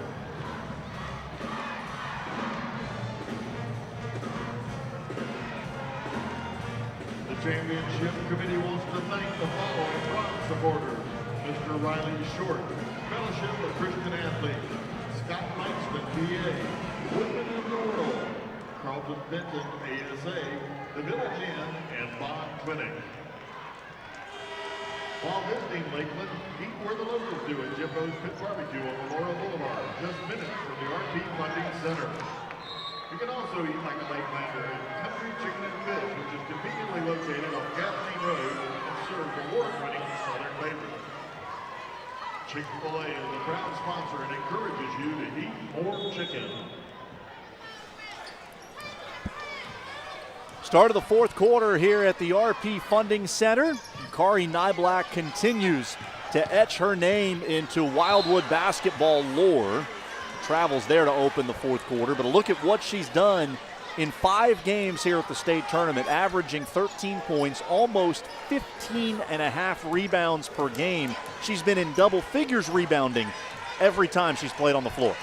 The championship committee wants to thank the following rock supporters: Mr. Riley Short, Fellowship of Christian Athletes, Scott Langston, PA, Women of the World, Carlton Benton, ASA, the Village Inn, and Bond Clinic. While visiting Lakeland, eat where the locals do at Jimbo's Pit Barbecue on Memorial Boulevard, just minutes from the RP Funding Center. You can also eat like a Lakelander at Country Chicken and Fish, which is conveniently located on Kathleen Road and serves award-winning Southern favorites. Chick-fil-A is a proud sponsor and encourages you to eat more chicken. Start of the fourth quarter here at the RP Funding Center. Kari Niblack continues to etch her name into Wildwood basketball lore. Travels there to open the fourth quarter, but look at what she's done in 5 games here at the state tournament, averaging 13 points, almost 15 and a half rebounds per game. She's been in double figures rebounding every time she's played on the floor.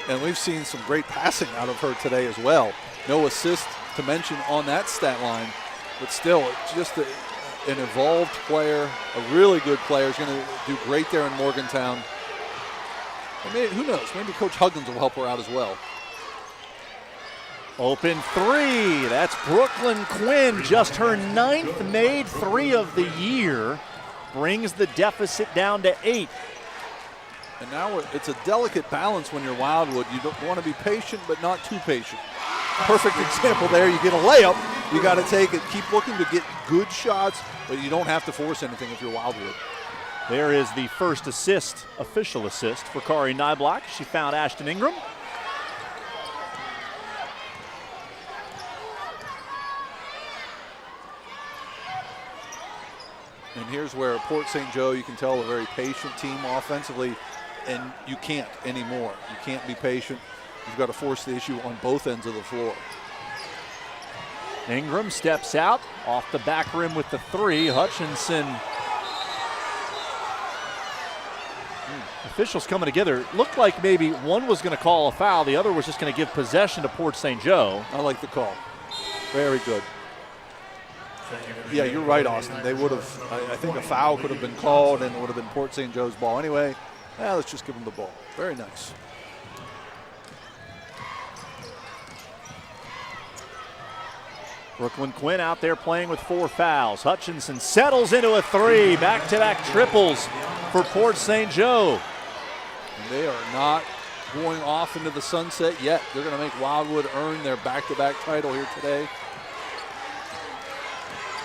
And we've seen some great passing out of her today as well. No assist to mention on that stat line, but still just an evolved player, a really good player. Is going to do great there in Morgantown. And maybe, who knows, maybe Coach Huggins will help her out as well. Open three, that's Brooklyn Quinn, just her 9th made 3 of the year, brings the deficit down to 8. And now it's a delicate balance when you're Wildwood. You don't want to be patient, but not too patient. Perfect example there. You get a layup, you got to take it. Keep looking to get good shots, but you don't have to force anything if you're Wildwood. There is the first assist, official assist for Kari Niblack. She found Ashton Ingram. And here's where Port St. Joe, you can tell, a very patient team offensively, and you can't anymore. You can't be patient. You've got to force the issue on both ends of the floor. Ingram steps out, off the back rim with the 3. Hutchinson. Officials coming together. Looked like maybe one was going to call a foul, the other was just going to give possession to Port St. Joe. I like the call. Very good. Yeah, you're right, Austin. They would have, I think a foul could have been called and it would have been Port St. Joe's ball anyway. Let's just give them the ball. Very nice. Brooklyn Quinn out there playing with 4 fouls. Hutchinson settles into a 3. Back-to-back triples for Port St. Joe. And they are not going off into the sunset yet. They're going to make Wildwood earn their back-to-back title here today.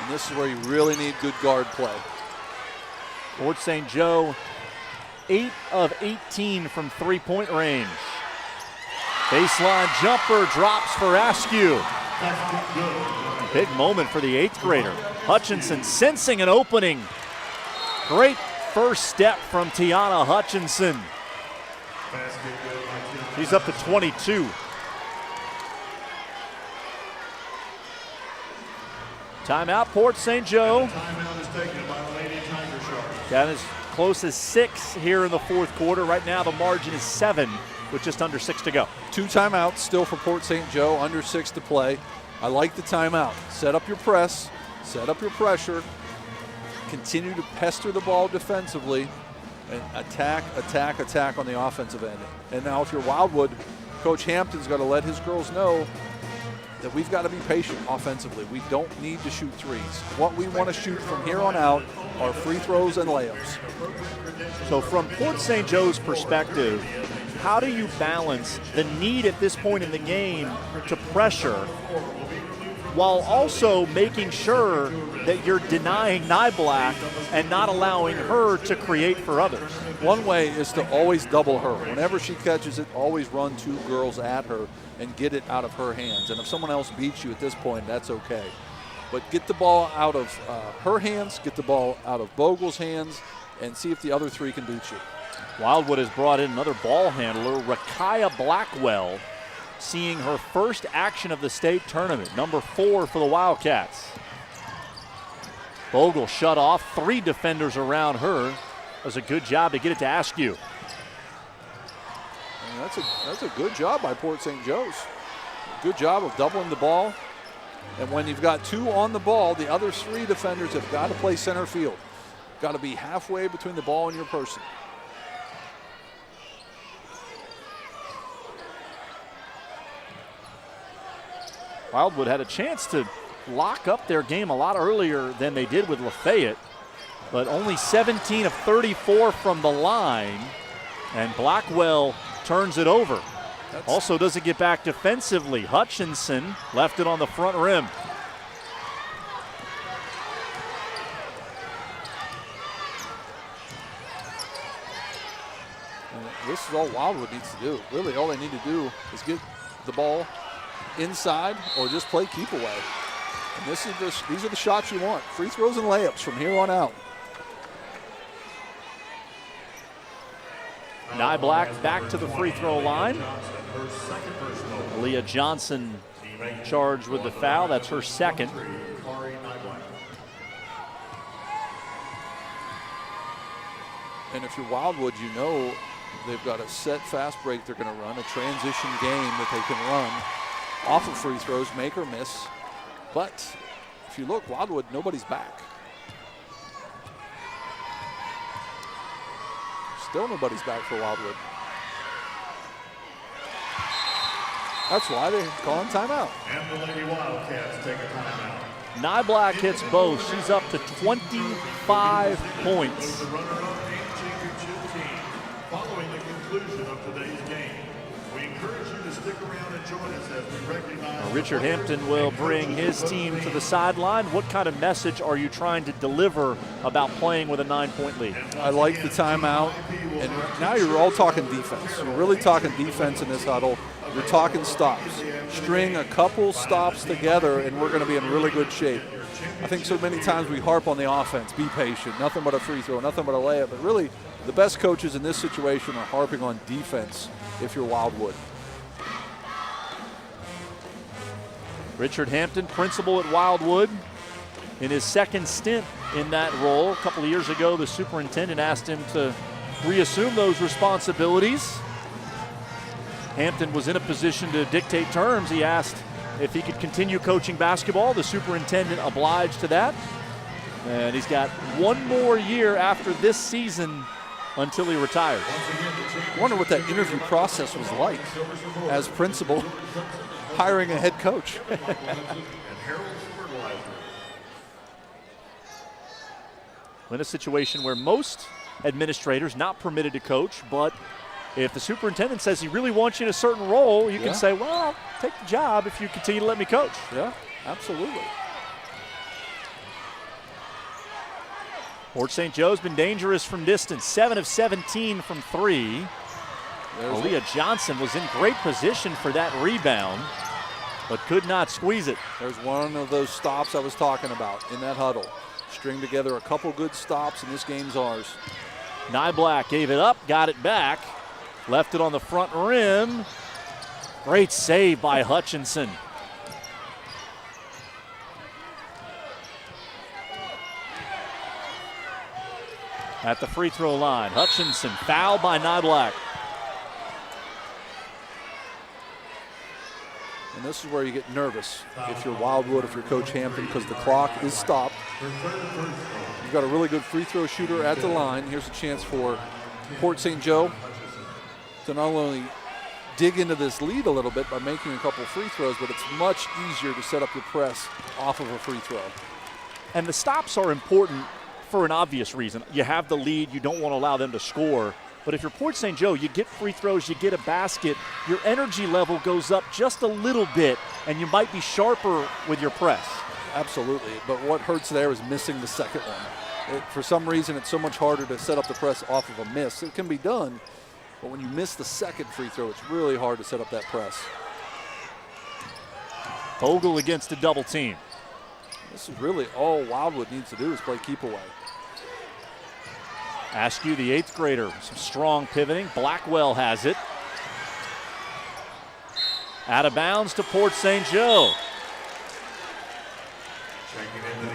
And this is where you really need good guard play. Port St. Joe, 8 of 18 from 3-point range. Baseline jumper drops for Askew. Big moment for the 8th grader. Hutchinson sensing an opening. Great first step from Tiana Hutchinson. She's up to 22. Timeout, Port St. Joe. Timeout is taken by the Lady Tiger Sharks. Got as close as 6 here in the fourth quarter. Right now the margin is 7 with just under 6 to go. 2 timeouts still for Port St. Joe, under 6 to play. I like the timeout. Set up your press, set up your pressure, continue to pester the ball defensively, and attack on the offensive end. And now if you're Wildwood, Coach Hampton's got to let his girls know that we've got to be patient offensively. We don't need to shoot threes. What we want to shoot from here on out are free throws and layups. So from Port St. Joe's perspective, how do you balance the need at this point in the game to pressure while also making sure that you're denying Niblack and not allowing her to create for others? One way is to always double her. Whenever she catches it, always run 2 girls at her and get it out of her hands. And if someone else beats you at this point, that's okay. But get the ball out of her hands, get the ball out of Bogle's hands, and see if the other 3 can beat you. Wildwood has brought in another ball handler, Rakaya Blackwell, seeing her first action of the state tournament, number 4 for the Wildcats. Bogle shut off 3 defenders around her. Does a good job to get it to Askew. That's a good job by Port St. Joe's. Good job of doubling the ball. And when you've got 2 on the ball, the other 3 defenders have got to play center field. Got to be halfway between the ball and your person. Wildwood had a chance to lock up their game a lot earlier than they did with Lafayette, but only 17 of 34 from the line, and Blackwell turns it over. Also doesn't get back defensively. Hutchinson left it on the front rim. And this is all Wildwood needs to do. Really, all they need to do is get the ball inside or just play keep away. And these are the shots you want. Free throws and layups from here on out. Niblack back to the free throw line. Leah Johnson charged with the foul. That's her second. And if you're Wildwood, you know they've got a set fast break they're going to run, a transition game that they can run off of free throws, make or miss. But if you look, Wildwood, nobody's back. Still nobody's back for Wildwood. That's why they're calling timeout. And the Lady Wildcats take a timeout. Niblack hits both. She's up to 25 points. The runner-up and championship team. Following the conclusion of today's game, we encourage you to stick around and join us as we recognize. Richard Hampton will bring his team to the sideline. What kind of message are you trying to deliver about playing with a 9-point lead? I like the timeout. And now you're all talking defense. You're really talking defense in this huddle. You're talking stops. String a couple stops together and we're going to be in really good shape. I think so many times we harp on the offense, be patient, nothing but a free throw, nothing but a layup. But really, the best coaches in this situation are harping on defense if you're Wildwood. Richard Hampton, principal at Wildwood, in his second stint in that role. A couple of years ago, the superintendent asked him to reassume those responsibilities. Hampton was in a position to dictate terms. He asked if he could continue coaching basketball. The superintendent obliged to that. And he's got 1 more year after this season until he retires. I wonder what that interview process was like as principal, hiring a head coach. In a situation where most administrators not permitted to coach, but if the superintendent says he really wants you in a certain role, you can say, well, I'll take the job if you continue to let me coach. Yeah, absolutely. Port St. Joe's been dangerous from distance, 7 of 17 from 3. Aaliyah Johnson was in great position for that rebound, but could not squeeze it. There's one of those stops I was talking about in that huddle. String together a couple good stops and this game's ours. Niblack gave it up, got it back, left it on the front rim. Great save by Hutchinson. at the free throw line. Hutchinson fouled by Niblack. And this is where you get nervous if you're Wildwood, if you're Coach Hampton, because the clock is stopped. You've got a really good free throw shooter at the line. Here's a chance for Port St. Joe to not only dig into this lead a little bit by making a couple free throws, but it's much easier to set up your press off of a free throw. And the stops are important for an obvious reason. You have the lead, you don't want to allow them to score. But if you're Port St. Joe, you get free throws, you get a basket, your energy level goes up just a little bit, and you might be sharper with your press. Absolutely, but what hurts there is missing the second one. For some reason, it's so much harder to set up the press off of a miss. It can be done, but when you miss the second free throw, it's really hard to set up that press. Bogle against a double team. This is really all Wildwood needs to do is play keep away. Askew, the 8th grader, some strong pivoting. Blackwell has it. Out of bounds to Port St. Joe.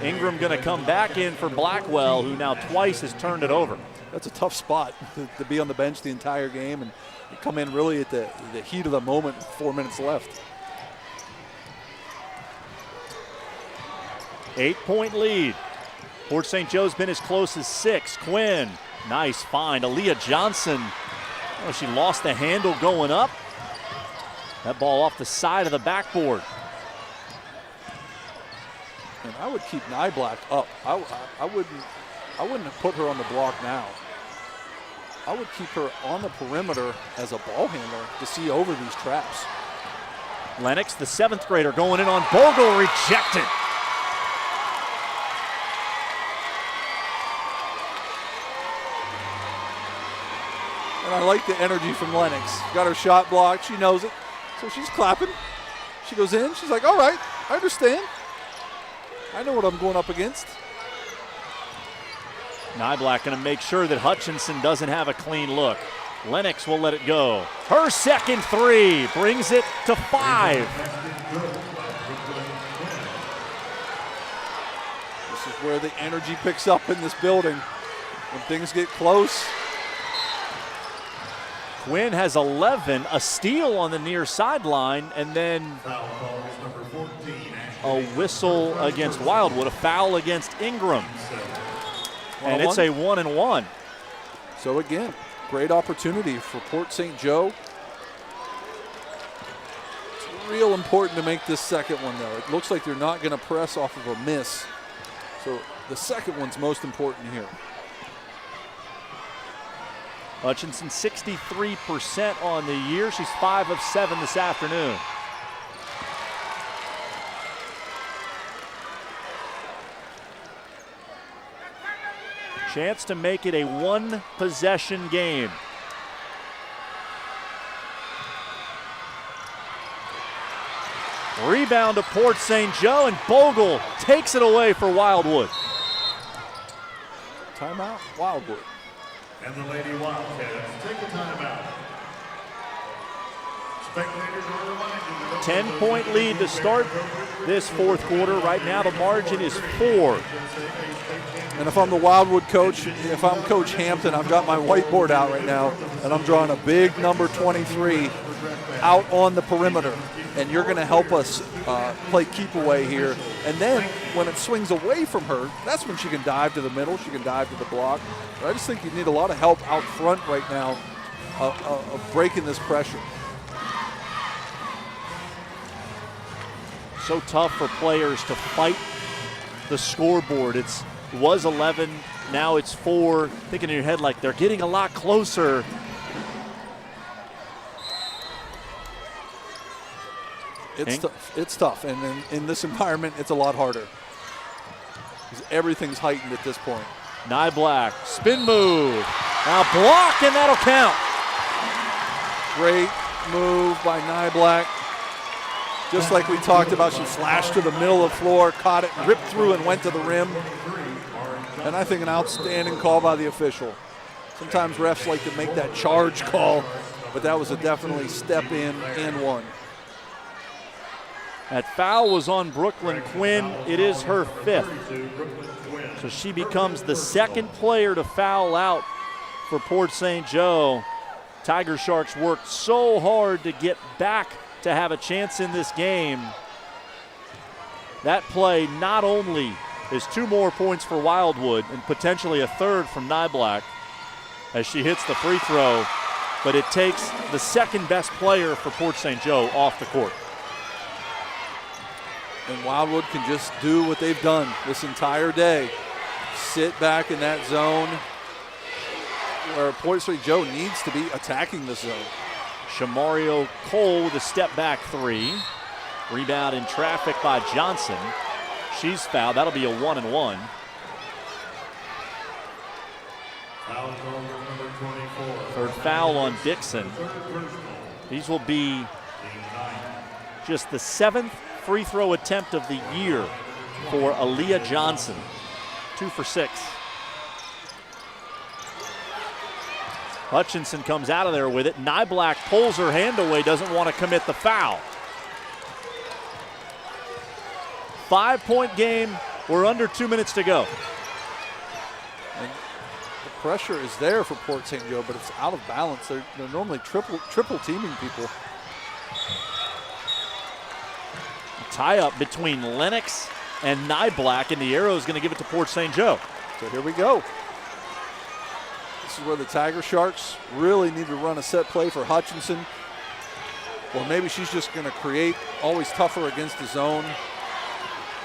Ingram going to come back in for Blackwell, who now twice has turned it over. That's a tough spot to be on the bench the entire game, and you come in really at the heat of the moment, 4 minutes left. 8-point lead. Port St. Joe's been as close as 6. Quinn, nice find. Aaliyah Johnson, oh, she lost the handle going up. That ball off the side of the backboard. And I would keep Niblack up. I wouldn't have put her on the block now. I would keep her on the perimeter as a ball handler to see over these traps. Lennox, the 7th grader, going in on Bogle, rejected. And I like the energy from Lennox. Got her shot blocked, she knows it. So she's clapping. She goes in, she's like, all right, I understand. I know what I'm going up against. Niblack going to make sure that Hutchinson doesn't have a clean look. Lennox will let it go. Her second three brings it to 5. This is where the energy picks up in this building. When things get close. Quinn has 11, a steal on the near sideline, and then a whistle against Wildwood, a foul against Ingram. And it's a 1-and-1. So again, great opportunity for Port St. Joe. It's real important to make this second one, though. It looks like they're not going to press off of a miss. So the second one's most important here. Hutchinson 63% on the year. She's 5 of 7 this afternoon. Chance to make it a 1-possession game. Rebound to Port St. Joe, and Bogle takes it away for Wildwood. Timeout, Wildwood. And the Lady Wildcats take a timeout. Spectators are reminded. 10-point lead to start this 4th quarter. Right now the margin is 4. And if I'm the Wildwood coach, if I'm Coach Hampton, I've got my whiteboard out right now, and I'm drawing a big number 23 out on the perimeter. And you're going to help us play keep away here. And then when it swings away from her, that's when she can dive to the middle, she can dive to the block. But I just think you need a lot of help out front right now of breaking this pressure. So tough for players to fight the scoreboard. It was 11, now it's 4. Thinking in your head like they're getting a lot closer. It's tough, and in this environment, it's a lot harder. Because everything's heightened at this point. Niblack, spin move. Now block, and that'll count. Great move by Niblack. Just like we talked about, she flashed to the middle of the floor, caught it, ripped through, and went to the rim. And I think an outstanding call by the official. Sometimes refs like to make that charge call, but that was a definitely step in and one. That foul was on Brooklyn Quinn. It is her 5th. So she becomes the 2nd player to foul out for Port St. Joe. Tiger Sharks worked so hard to get back to have a chance in this game. That play not only is 2 more points for Wildwood and potentially a 3rd from Niblack as she hits the free throw, but it takes the 2nd best player for Port St. Joe off the court. And Wildwood can just do what they've done this entire day. Sit back in that zone where Port St. Joe needs to be attacking the zone. Shamario Cole with a step back 3. Rebound in traffic by Johnson. She's fouled. That'll be a 1-and-1. Third foul on Dixon. These will be just the 7th free throw attempt of the year for Aaliyah Johnson. 2 for 6. Hutchinson comes out of there with it. Niblack pulls her hand away, doesn't want to commit the foul. 5-point game. We're under 2 minutes to go. And the pressure is there for Port St. Joe, but it's out of balance. They're normally triple teaming people. Tie up between Lennox and Niblack, and the arrow is going to give it to Port St. Joe. So here we go. This is where the Tiger Sharks really need to run a set play for Hutchinson. Or maybe she's just going to create, always tougher against the zone.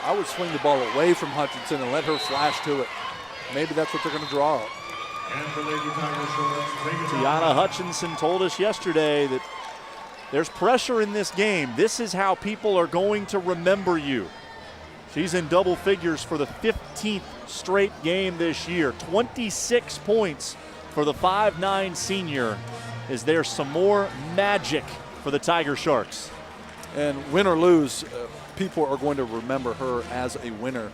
I would swing the ball away from Hutchinson and let her flash to it. Maybe that's what they're going to draw up. Tiana Hutchinson told us yesterday that there's pressure in this game. This is how people are going to remember you. She's in double figures for the 15th straight game this year. 26 points for the 5'9" senior. Is there some more magic for the Tiger Sharks? And win or lose, people are going to remember her as a winner.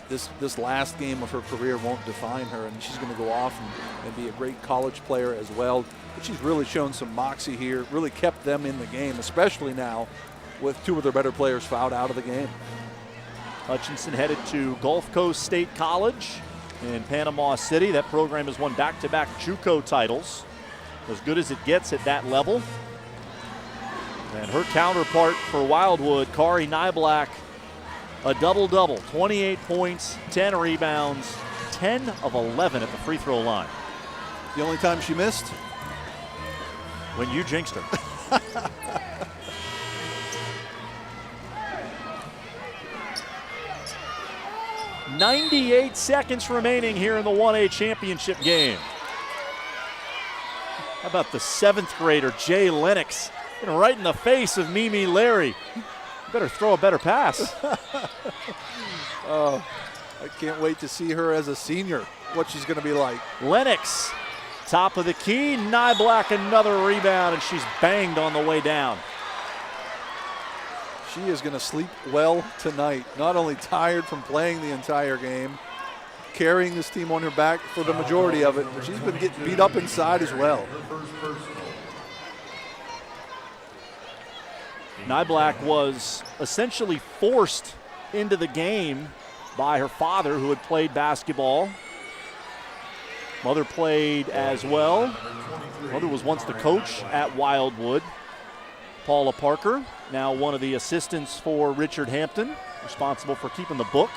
This last game of her career won't define her, and she's going to go off and be a great college player as well. But she's really shown some moxie here, really kept them in the game, especially now with 2 of their better players fouled out of the game. Hutchinson headed to Gulf Coast State College in Panama City. That program has won back-to-back JUCO titles. As good as it gets at that level. And her counterpart for Wildwood, Kari Niblack, a double-double, 28 points, 10 rebounds, 10 of 11 at the free throw line. The only time she missed? When you jinxed her. 98 seconds remaining here in the 1A championship game. How about the 7th grader, Jay Lennox, right in the face of Mimi Larry. Better throw a better pass. Oh, I can't wait to see her as a senior, what she's going to be like. Lennox, top of the key. Niblack, another rebound, and she's banged on the way down. She is going to sleep well tonight. Not only tired from playing the entire game, carrying this team on her back for the majority of it, but she's been getting beat up inside as well. Niblack was essentially forced into the game by her father, who had played basketball. Mother played as well. Mother was once the coach at Wildwood. Paula Parker, now one of the assistants for Richard Hampton, responsible for keeping the book.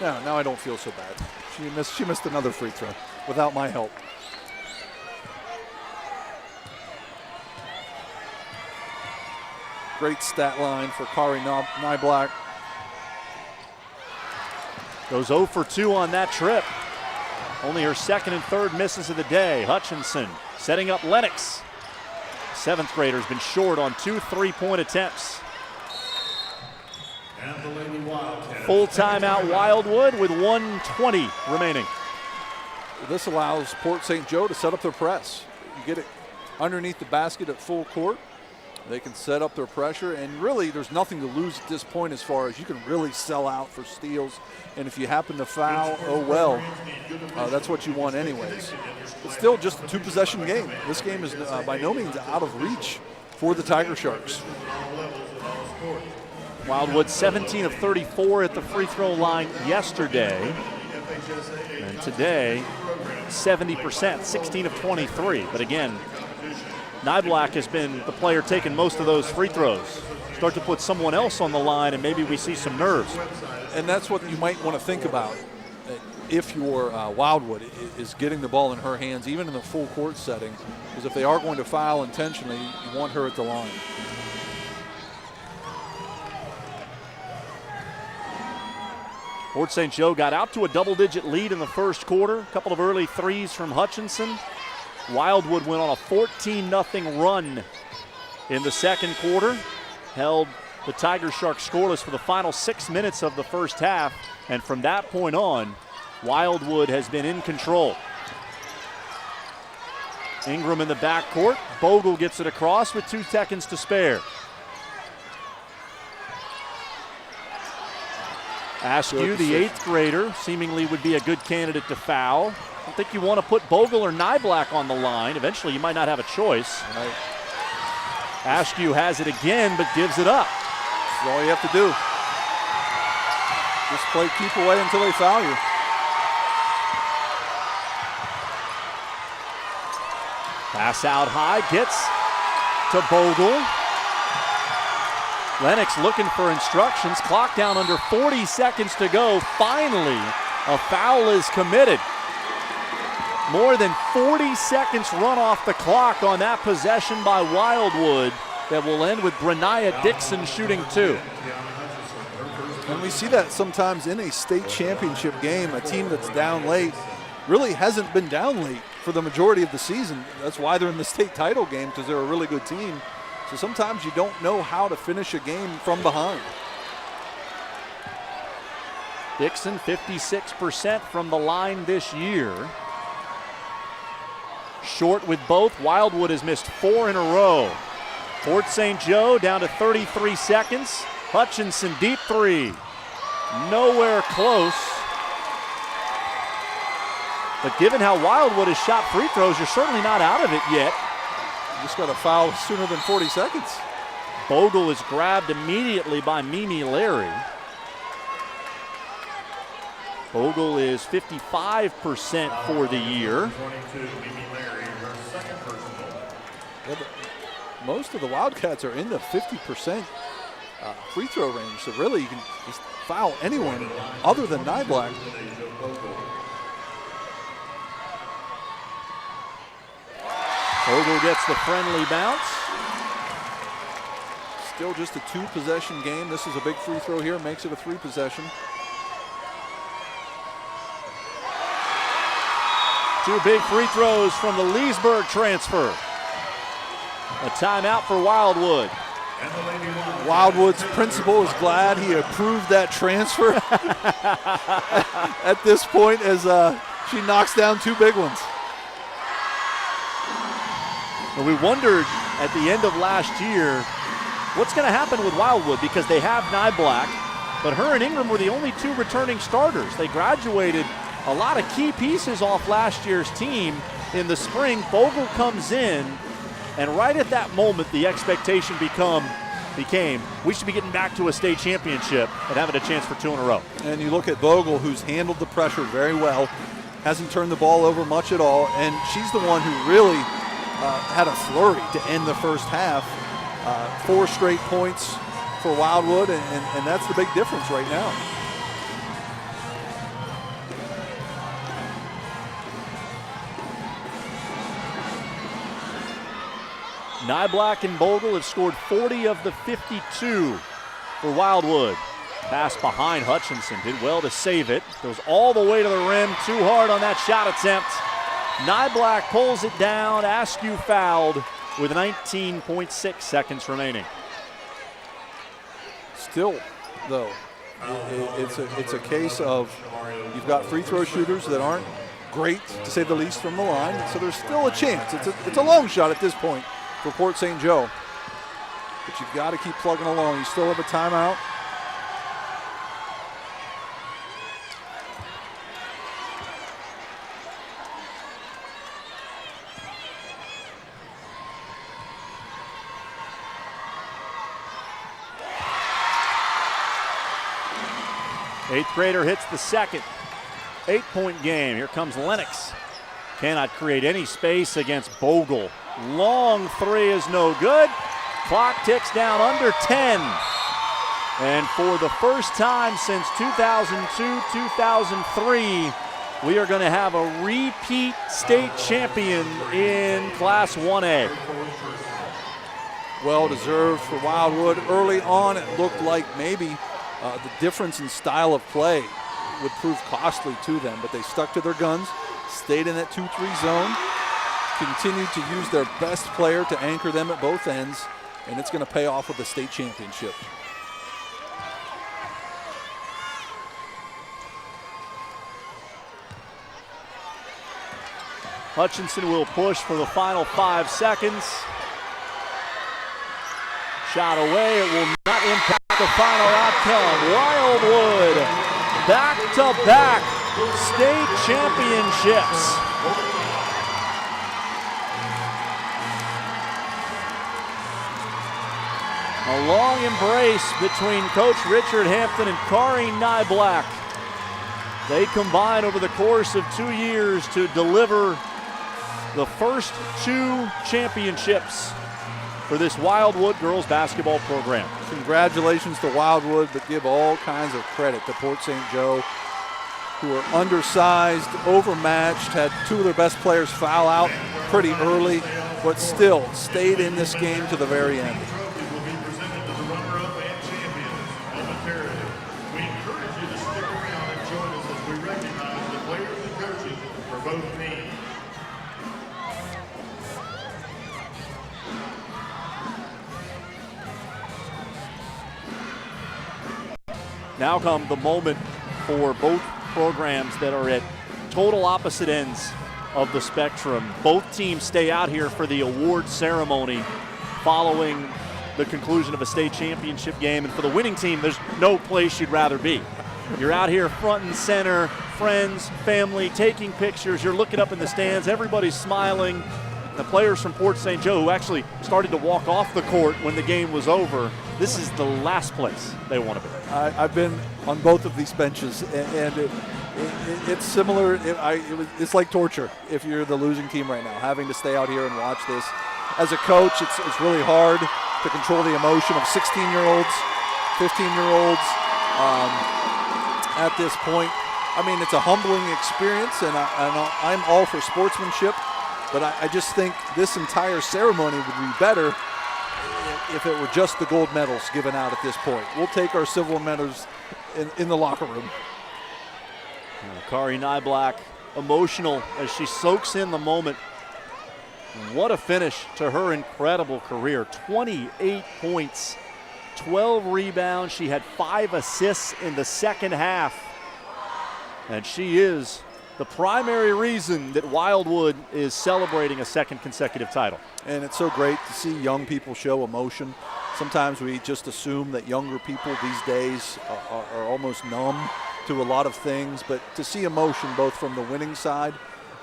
Now I don't feel so bad. She missed another free throw without my help. Great stat line for Kari Niblack. Goes 0 for 2 on that trip. Only her 2nd and 3rd misses of the day. Hutchinson setting up Lennox. 7th grader's been short on 2 3-point attempts. And the Lady Wildcats. Full timeout Wildwood with 1:20 remaining. This allows Port St. Joe to set up their press. You get it underneath the basket at full court. They can set up their pressure, and really there's nothing to lose at this point as far as you can really sell out for steals. And if you happen to foul, oh well, that's what you want anyways. It's still just a two-possession game. This game is by no means out of reach for the Tiger Sharks. Wildwood 17 of 34 at the free throw line yesterday. And today, 70%, 16 of 23. But again, Niblack has been the player taking most of those free throws. Start to put someone else on the line and maybe we see some nerves. And that's what you might want to think about if your Wildwood is getting the ball in her hands, even in the full court setting, because if they are going to foul intentionally, you want her at the line. Port St. Joe got out to a double-digit lead in the first quarter. A couple of early threes from Hutchinson. Wildwood went on a 14-0 run in the second quarter. Held the Tiger Sharks scoreless for the final 6 minutes of the first half. And from that point on, Wildwood has been in control. Ingram in the backcourt. Bogle gets it across with 2 seconds to spare. Askew, the 8th grader, seemingly would be a good candidate to foul. I don't think you want to put Bogle or Niblack on the line. Eventually, you might not have a choice. Right. Askew has it again, but gives it up. That's all you have to do. Just play keep away until they foul you. Pass out high, gets to Bogle. Lennox looking for instructions. Clock down under 40 seconds to go. Finally, a foul is committed. More than 40 seconds run off the clock on that possession by Wildwood that will end with Brenaya Dixon shooting 2. And we see that sometimes in a state championship game. A team that's down late really hasn't been down late for the majority of the season. That's why they're in the state title game, because they're a really good team. So sometimes you don't know how to finish a game from behind. Dixon 56% from the line this year. Short with both. Wildwood has missed 4 in a row. Port St. Joe down to 33 seconds. Hutchinson deep 3. Nowhere close. But given how Wildwood has shot free throws, you're certainly not out of it yet. You just got to foul sooner than 40 seconds. Bogle is grabbed immediately by Mimi Larry. Bogle is 55% for the year. Yeah, most of the Wildcats are in the 50% free throw range, so really you can just foul anyone other than Niblack. Bogle gets the friendly bounce. Still just a 2-possession game. This is a big free throw here, makes it a 3-possession. 2 big free throws from the Leesburg transfer. A timeout for Wildwood. Wildwood's principal is glad he approved that transfer at this point as she knocks down 2 big ones. And we wondered at the end of last year what's going to happen with Wildwood, because they have Niblack, but her and Ingram were the only 2 returning starters. They graduated a lot of key pieces off last year's team in the spring. Bogle comes in, and right at that moment the expectation became we should be getting back to a state championship and having a chance for 2 in a row. And you look at Bogle, who's handled the pressure very well, hasn't turned the ball over much at all, and she's the one who really had a flurry to end the first half. 4 straight points for Wildwood, and that's the big difference right now. Niblack and Bogle have scored 40 of the 52 for Wildwood. Pass behind Hutchinson, did well to save it. Goes all the way to the rim, too hard on that shot attempt. Niblack pulls it down, Askew fouled with 19.6 seconds remaining. Still, though, it's a case of you've got free throw shooters that aren't great, to say the least, from the line, so there's still a chance. It's a long shot at this point for Port St. Joe. but you've got to keep plugging along. You still have a timeout. Eighth grader hits the second. 8-point game. Here comes Lennox. Cannot create any space against Bogle. Long three is no good. Clock ticks down under 10. And for the first time since 2002-2003, we are going to have a repeat state champion in Class 1A. Well deserved for Wildwood. Early on, it looked like maybe the difference in style of play would prove costly to them, but they stuck to their guns, stayed in that 2-3 zone, continued to use their best player to anchor them at both ends, and it's going to pay off with the state championship. Hutchinson will push for the final 5 seconds. Shot away, it will not impact the final outcome. Wildwood, back-to-back state championships. A long embrace between Coach Richard Hampton and Kari Niblack. They combined over the course of 2 years to deliver the first 2 championships for this Wildwood girls basketball program. Congratulations to Wildwood, but give all kinds of credit to Port St. Joe, who are undersized, overmatched, had 2 of their best players foul out pretty early, but still stayed in this game to the very end. Will be presented to the runner-up and champions momentarily. We encourage you to stick around and join us as we recognize the players and coaches for both teams. Now come the moment for both programs that are at total opposite ends of the spectrum. Both teams stay out here for the award ceremony following the conclusion of a state championship game. And for the winning team, there's no place you'd rather be. You're out here front and center, friends, family, taking pictures. You're looking up in the stands. Everybody's smiling. The players from Port St. Joe, who actually started to walk off the court when the game was over, this is the last place they want to be. I've been on both of these benches, and it's similar. It's like torture if you're the losing team right now, having to stay out here and watch this. As a coach, it's really hard to control the emotion of 16-year-olds, 15-year-olds at this point. I mean, it's a humbling experience, and I'm all for sportsmanship. But I just think this entire ceremony would be better if it were just the gold medals given out at this point. We'll take our silver medals in the locker room. Kari Niblack, emotional as she soaks in the moment. What a finish to her incredible career. 28 points, 12 rebounds. She had 5 assists in the second half. And she is the primary reason that Wildwood is celebrating a second consecutive title. And it's so great to see young people show emotion. Sometimes we just assume that younger people these days are almost numb to a lot of things, but to see emotion both from the winning side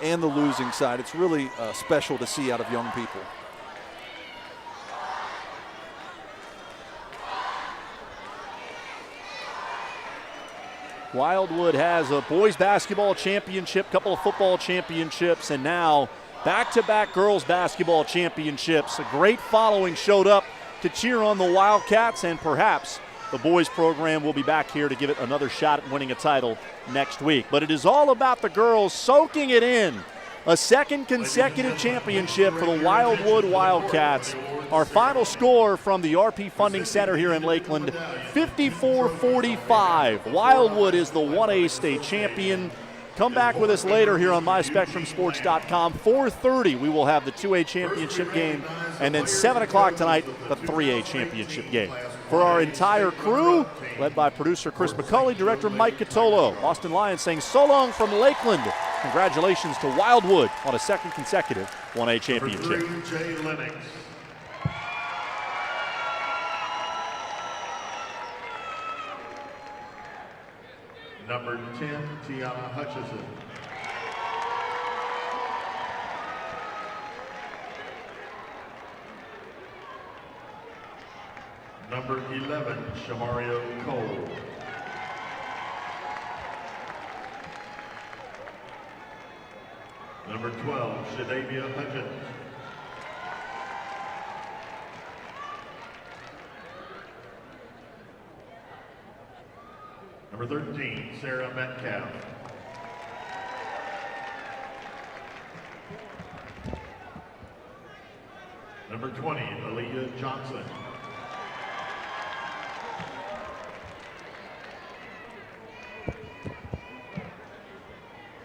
and the losing side, it's really special to see out of young people. Wildwood has a boys basketball championship, couple of football championships, and now back-to-back girls basketball championships. A great following showed up to cheer on the Wildcats, and perhaps the boys program will be back here to give it another shot at winning a title next week. But it is all about the girls soaking it in. A second consecutive championship for the Wildwood Wildcats. Our final score from the RP Funding Center here in Lakeland, 54-45. Wildwood is the 1A state champion. Come back with us later here on MySpectrumSports.com. 4:30, we will have the 2A championship game, and then 7 o'clock tonight, the 3A championship game. For our entire crew, led by producer Chris McCulley, director Mike Catolo, Austin Lyons saying so long from Lakeland. Congratulations to Wildwood on a second consecutive 1A championship. Jay Lennox. Number 10, Tiana Hutchison. Number 11, Shamario Cole. Number 12, Shadavia Hutchins. Number 13, Sarah Metcalf. Number 20, Aaliyah Johnson.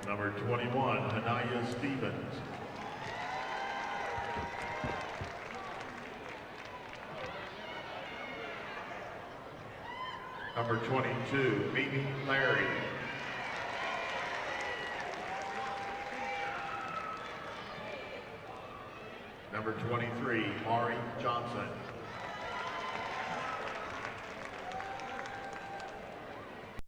Number 21, Anaya Stevens. Number 22, Mimi Larry. Number 23, Mari Johnson.